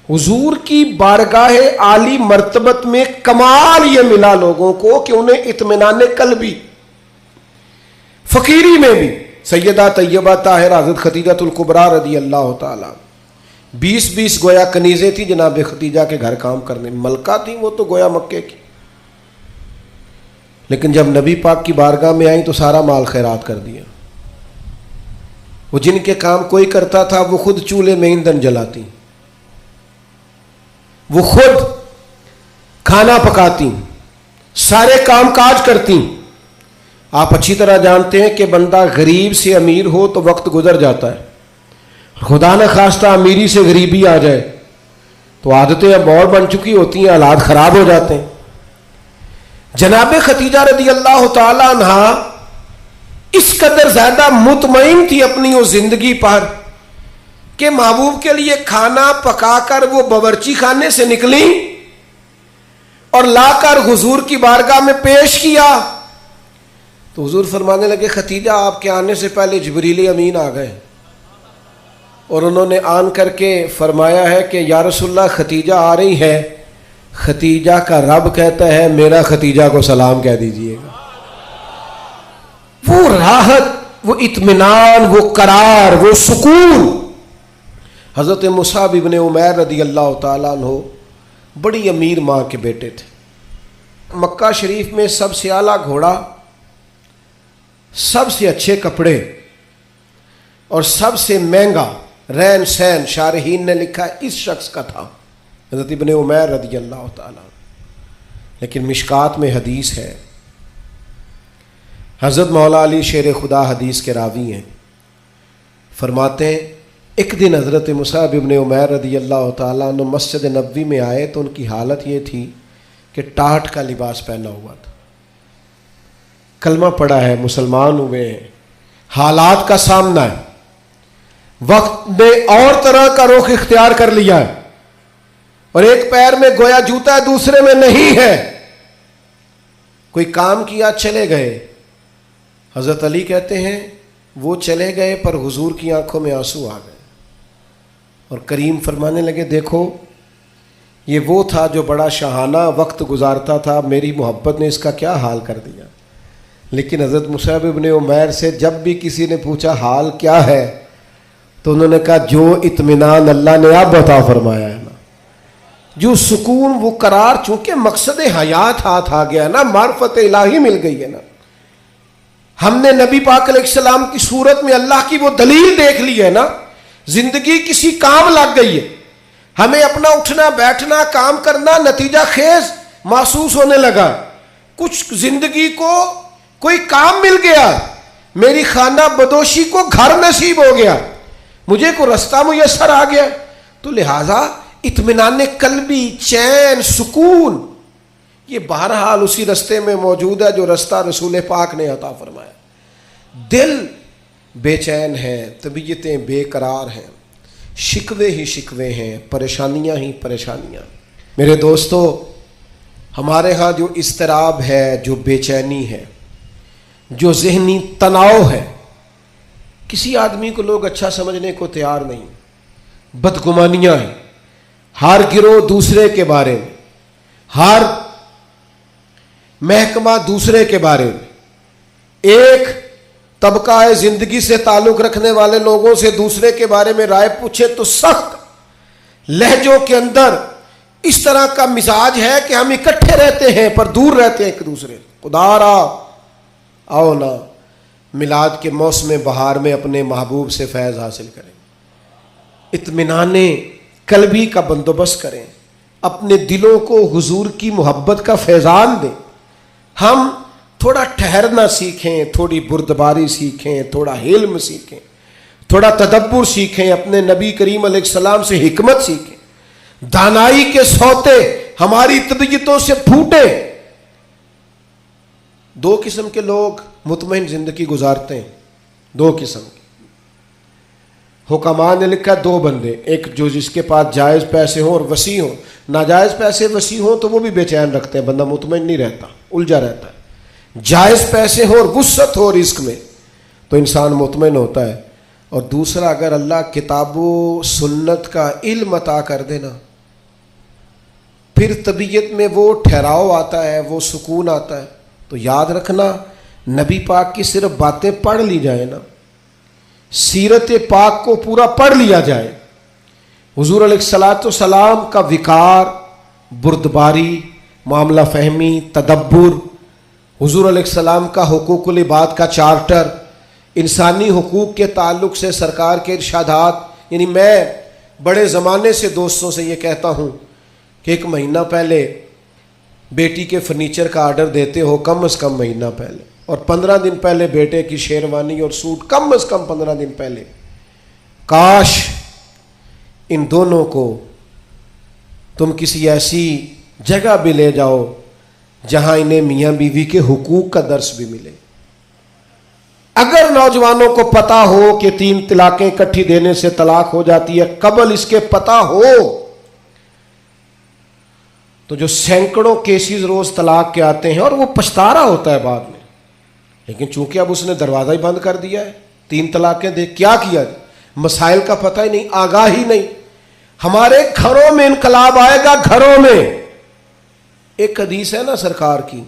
حضور کی بارگاہ عالی مرتبت میں کمال یہ ملا لوگوں کو کہ انہیں اطمینان قلبی، فقیری میں بھی. سیدہ طیبہ طاہرہ حضرت خدیجہ الکبریٰ رضی اللہ تعالیٰ 20 گویا کنیزیں تھی جناب خدیجہ کے گھر کام کرنے، ملکہ تھیں وہ تو گویا مکے کی. لیکن جب نبی پاک کی بارگاہ میں آئیں تو سارا مال خیرات کر دیا. وہ جن کے کام کوئی کرتا تھا وہ خود چولہے میں ایندھن جلاتی، وہ خود کھانا پکاتی، سارے کام کاج کرتی. آپ اچھی طرح جانتے ہیں کہ بندہ غریب سے امیر ہو تو وقت گزر جاتا ہے، خدا نہ خواستہ امیری سے غریبی آ جائے تو عادتیں اب اور بن چکی ہوتی ہیں، حالات خراب ہو جاتے ہیں. جناب خدیجہ رضی اللہ تعالی عنہا اس قدر زیادہ مطمئن تھی اپنی وہ زندگی پر کہ محبوب کے لیے کھانا پکا کر وہ باورچی خانے سے نکلی اور لا کر حضور کی بارگاہ میں پیش کیا تو حضور فرمانے لگے ختیجہ آپ کے آنے سے پہلے جبریل امین آ گئے اور انہوں نے آن کر کے فرمایا ہے کہ یا رسول اللہ ختیجہ آ رہی ہے، ختیجہ کا رب کہتا ہے میرا ختیجہ کو سلام کہہ دیجئے گا۔ وہ راحت، وہ اطمینان، وہ قرار، وہ سکون۔ حضرت مصعب ابن عمیر رضی اللہ تعالیٰ عنہ بڑی امیر ماں کے بیٹے تھے۔ مکہ شریف میں سب سے اعلیٰ گھوڑا، سب سے اچھے کپڑے اور سب سے مہنگا رہن سہن شارحین نے لکھا اس شخص کا تھا، حضرت ابن عمیر رضی اللہ تعالیٰ۔ لیکن مشکات میں حدیث ہے، حضرت مولا علی شیر خدا حدیث کے راوی ہیں، فرماتے ہیں ایک دن حضرت مصعب ابن عمیر رضی اللہ تعالیٰ عنہ مسجد نبوی میں آئے تو ان کی حالت یہ تھی کہ ٹاٹ کا لباس پہنا ہوا تھا، کلمہ پڑا ہے، مسلمان ہوئے ہیں، حالات کا سامنا ہے، وقت نے اور طرح کا رخ اختیار کر لیا ہے اور ایک پیر میں گویا جوتا ہے دوسرے میں نہیں ہے، کوئی کام کیا چلے گئے۔ حضرت علی کہتے ہیں وہ چلے گئے پر حضور کی آنکھوں میں آنسو آ گئے اور کریم فرمانے لگے دیکھو یہ وہ تھا جو بڑا شاہانہ وقت گزارتا تھا، میری محبت نے اس کا کیا حال کر دیا۔ لیکن حضرت مصعب ابن عمیر سے جب بھی کسی نے پوچھا حال کیا ہے تو انہوں نے کہا جو اطمینان اللہ نے اب عطا فرمایا ہے نا، جو سکون، وہ قرار، چونکہ مقصد حیات ہاتھ آ گیا نا، معرفت الہی مل گئی ہے نا، ہم نے نبی پاک علیہ السلام کی صورت میں اللہ کی وہ دلیل دیکھ لی ہے نا، زندگی کسی کام لگ گئی ہے، ہمیں اپنا اٹھنا بیٹھنا کام کرنا نتیجہ خیز محسوس ہونے لگا، کچھ زندگی کو کوئی کام مل گیا، میری خانہ بدوشی کو گھر نصیب ہو گیا، مجھے کو رستہ میسر آ گیا، تو لہٰذا اطمینان قلبی، چین، سکون یہ بہرحال اسی رستے میں موجود ہے جو رستہ رسول پاک نے عطا فرمایا۔ دل بے چین ہے، طبیعتیں بے قرار ہیں، شکوے ہی شکوے ہیں، پریشانیاں ہی پریشانیاں۔ میرے دوستو، ہمارے ہاں جو اضطراب ہے، جو بے چینی ہے، جو ذہنی تناؤ ہے، کسی آدمی کو لوگ اچھا سمجھنے کو تیار نہیں، بدگمانیاں ہیں، ہر گروہ دوسرے کے بارے میں، ہر محکمہ دوسرے کے بارے میں، ایک طبقہ زندگی سے تعلق رکھنے والے لوگوں سے دوسرے کے بارے میں رائے پوچھے تو سخت لہجوں کے اندر اس طرح کا مزاج ہے کہ ہم اکٹھے رہتے ہیں پر دور رہتے ہیں ایک دوسرے۔ خدا را آؤ نا میلاد کے موسم بہار میں اپنے محبوب سے فیض حاصل کریں، اطمینان قلبی کا بندوبست کریں، اپنے دلوں کو حضور کی محبت کا فیضان دیں۔ ہم تھوڑا ٹھہرنا سیکھیں، تھوڑی بردباری سیکھیں، تھوڑا حلم سیکھیں، تھوڑا تدبر سیکھیں، اپنے نبی کریم علیہ السلام سے حکمت سیکھیں، دانائی کے سوتے ہماری طبیعتوں سے پھوٹیں۔ دو قسم کے لوگ مطمئن زندگی گزارتے ہیں، دو قسم کے۔ حکماء نے لکھا دو بندے، ایک جو جس کے پاس جائز پیسے ہوں اور وسیع ہوں، ناجائز پیسے وسیع ہوں تو وہ بھی بے چین رکھتے ہیں، بندہ مطمئن نہیں رہتا، الجھا رہتا ہے۔ جائز پیسے ہو اور وسعت ہو رزق میں تو انسان مطمئن ہوتا ہے۔ اور دوسرا، اگر اللہ کتاب و سنت کا علم عطا کر دینا، پھر طبیعت میں وہ ٹھہراؤ آتا ہے، وہ سکون آتا ہے۔ تو یاد رکھنا، نبی پاک کی صرف باتیں پڑھ لی جائیں نا، سیرت پاک کو پورا پڑھ لیا جائے، حضور علیہ الصلاۃ والسلام کا وقار، بردباری، معاملہ فہمی، تدبر، حضور علیہ السلام کا حقوق العباد کا چارٹر، انسانی حقوق کے تعلق سے سرکار کے ارشادات۔ یعنی میں بڑے زمانے سے دوستوں سے یہ کہتا ہوں کہ ایک مہینہ پہلے بیٹی کے فرنیچر کا آرڈر دیتے ہو، کم از کم مہینہ پہلے، اور 15 دن پہلے بیٹے کی شیروانی اور سوٹ، کم از کم 15 دن پہلے۔ کاش ان دونوں کو تم کسی ایسی جگہ بھی لے جاؤ جہاں انہیں میاں بیوی کے حقوق کا درس بھی ملے۔ اگر نوجوانوں کو پتا ہو کہ 3 طلاقیں اکٹھی دینے سے طلاق ہو جاتی ہے، قبل اس کے پتا ہو تو جو سینکڑوں کیسز روز طلاق کے آتے ہیں اور وہ پچھتا رہا ہوتا ہے بعد میں، لیکن چونکہ اب اس نے دروازہ ہی بند کر دیا ہے، 3 طلاقیں دے، کیا کیا؟ مسائل کا پتہ ہی نہیں، آگاہی نہیں۔ ہمارے گھروں میں انقلاب آئے گا، گھروں میں۔ ایک حدیث ہے نا سرکار کی،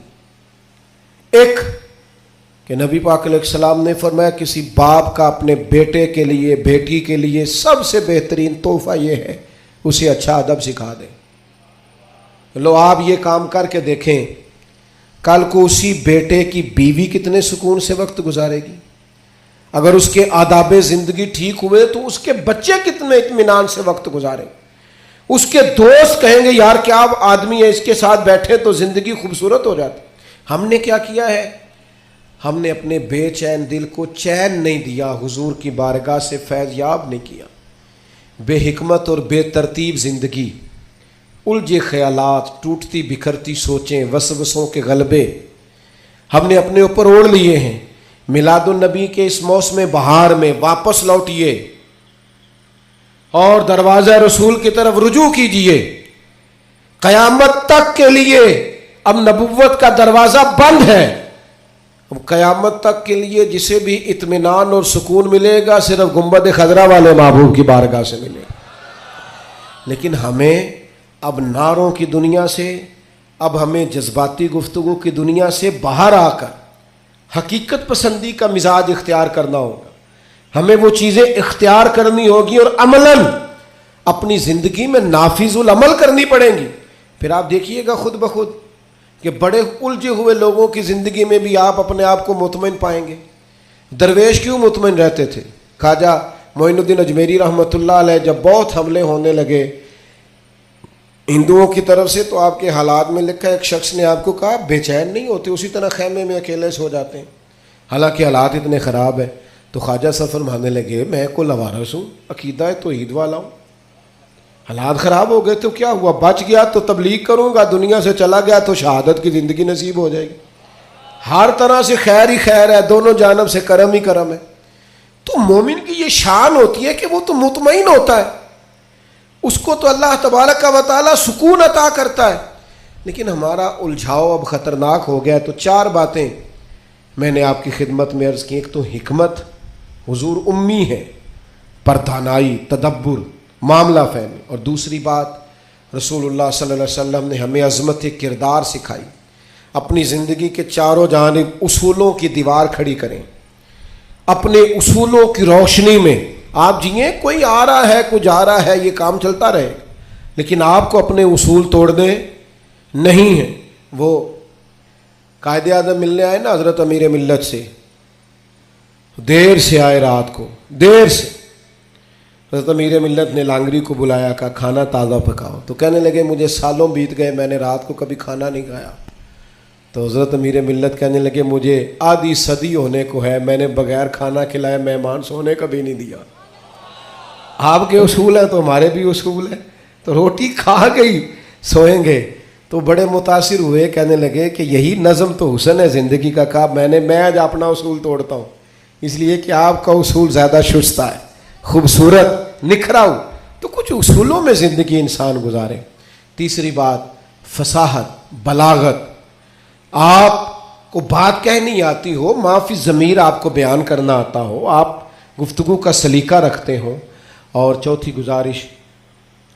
ایک کہ نبی پاک علیہ السلام نے فرمایا کسی باپ کا اپنے بیٹے کے لیے، بیٹی کے لیے سب سے بہترین تحفہ یہ ہے اسے اچھا ادب سکھا دیں۔ لو آپ یہ کام کر کے دیکھیں، کل کو اسی بیٹے کی بیوی کتنے سکون سے وقت گزارے گی، اگر اس کے آداب زندگی ٹھیک ہوئے تو اس کے بچے کتنے اطمینان سے وقت گزاریں، اس کے دوست کہیں گے یار کیا آدمی ہے، اس کے ساتھ بیٹھے تو زندگی خوبصورت ہو جاتی۔ ہم نے کیا کیا ہے؟ ہم نے اپنے بے چین دل کو چین نہیں دیا، حضور کی بارگاہ سے فیض یاب نہیں کیا۔ بے حکمت اور بے ترتیب زندگی، الجھے خیالات، ٹوٹتی بکھرتی سوچیں، وسوسوں کے غلبے ہم نے اپنے اوپر اوڑھ لیے ہیں۔ میلاد النبی کے اس موسم بہار میں واپس لوٹئے اور دروازہ رسول کی طرف رجوع کیجئے۔ قیامت تک کے لیے اب نبوت کا دروازہ بند ہے، اب قیامت تک کے لیے جسے بھی اطمینان اور سکون ملے گا صرف گنبد خضرا والے محبوب کی بارگاہ سے ملے گا۔ لیکن ہمیں اب نعروں کی دنیا سے، اب ہمیں جذباتی گفتگو کی دنیا سے باہر آ کر حقیقت پسندی کا مزاج اختیار کرنا ہوگا۔ ہمیں وہ چیزیں اختیار کرنی ہوگی اور عملاً اپنی زندگی میں نافذ العمل کرنی پڑیں گی۔ پھر آپ دیکھیے گا خود بخود کہ بڑے الجھے ہوئے لوگوں کی زندگی میں بھی آپ اپنے آپ کو مطمئن پائیں گے۔ درویش کیوں مطمئن رہتے تھے؟ خواجہ معین الدین اجمیری رحمۃ اللہ علیہ جب بہت حملے ہونے لگے ہندوؤں کی طرف سے تو آپ کے حالات میں لکھا ایک شخص نے آپ کو کہا بے چین نہیں ہوتے، اسی طرح خیمے میں اکیلے سو جاتے ہیں، حالانکہ حالات اتنے خراب ہیں۔ تو خواجہ صاحب فرمانے لگے میں کو لوارث ہوں، عقیدہ توحید والا ہوں، حالات خراب ہو گئے تو کیا ہوا، بچ گیا تو تبلیغ کروں گا، دنیا سے چلا گیا تو شہادت کی زندگی نصیب ہو جائے گی۔ ہر طرح سے خیر ہی خیر ہے، دونوں جانب سے کرم ہی کرم ہے۔ تو مومن کی یہ شان ہوتی ہے کہ وہ تو مطمئن ہوتا ہے، اس کو تو اللہ تبارک و تعالی سکون عطا کرتا ہے۔ لیکن ہمارا الجھاؤ اب خطرناک ہو گیا۔ تو 4 باتیں میں نے آپ کی خدمت میں عرض کی۔ ایک تو حکمت، حضور امی ہے، پردانائی، تدبر، معاملہ فہمی، اور دوسری بات رسول اللہ صلی اللہ علیہ وسلم نے ہمیں عظمت کردار سکھائی۔ اپنی زندگی کے چاروں جانب اصولوں کی دیوار کھڑی کریں، اپنے اصولوں کی روشنی میں آپ جئیں۔ کوئی آ رہا ہے کوئی جا رہا ہے، یہ کام چلتا رہے، لیکن آپ کو اپنے اصول توڑنے نہیں ہیں۔ وہ قائد اعظم ملنے آئے نا حضرت امیر ملت سے، دیر سے آئے، رات کو دیر سے۔ حضرت امیر ملت نے لانگری کو بلایا، کہا کھانا تازہ پکاؤ، تو کہنے لگے مجھے سالوں بیت گئے، میں نے رات کو کبھی کھانا نہیں کھایا۔ تو حضرت امیر ملت کہنے لگے مجھے آدھی صدی ہونے کو ہے، میں نے بغیر کھانا کھلائے مہمان سونے کا بھی نہیں دیا۔ آپ کے اصول ہیں تو ہمارے بھی اصول ہیں، تو روٹی کھا گئی سوئیں گے۔ تو بڑے متاثر ہوئے، کہنے لگے کہ یہی نظم تو حسن ہے زندگی کا۔ کہا میں آج اپنا اصول توڑتا ہوں، اس لیے کہ آپ کا اصول زیادہ شستہ ہے، خوبصورت، نکھرا ہو۔ تو کچھ اصولوں میں زندگی انسان گزارے۔ تیسری بات فصاحت، بلاغت، آپ کو بات کہنی آتی ہو، معافی ضمیر آپ کو بیان کرنا آتا ہو، آپ گفتگو کا سلیقہ رکھتے ہوں۔ اور چوتھی گزارش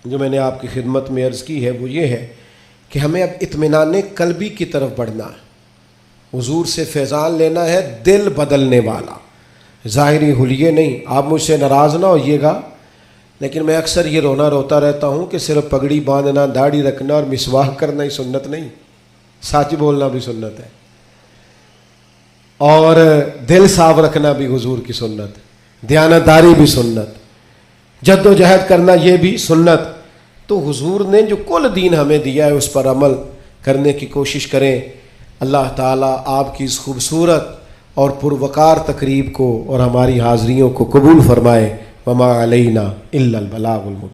جو میں نے آپ کی خدمت میں عرض کی ہے وہ یہ ہے کہ ہمیں اب اطمینان قلبی کی طرف بڑھنا ہے، حضور سے فیضان لینا ہے، دل بدلنے والا، ظاہری حلیے نہیں۔ آپ مجھ سے ناراض نہ ہوئیے گا، لیکن میں اکثر یہ روتا رہتا ہوں کہ صرف پگڑی باندھنا، داڑھی رکھنا اور مسواک کرنا ہی سنت نہیں، سچ بولنا بھی سنت ہے، اور دل صاف رکھنا بھی حضور کی سنت، دیانتداری بھی سنت، جد و جہد کرنا یہ بھی سنت۔ تو حضور نے جو کل دین ہمیں دیا ہے اس پر عمل کرنے کی کوشش کریں۔ اللہ تعالیٰ آپ کی اس خوبصورت اور پروقار تقریب کو اور ہماری حاضریوں کو قبول فرمائے۔ وما علینا الا البلاغ المبین۔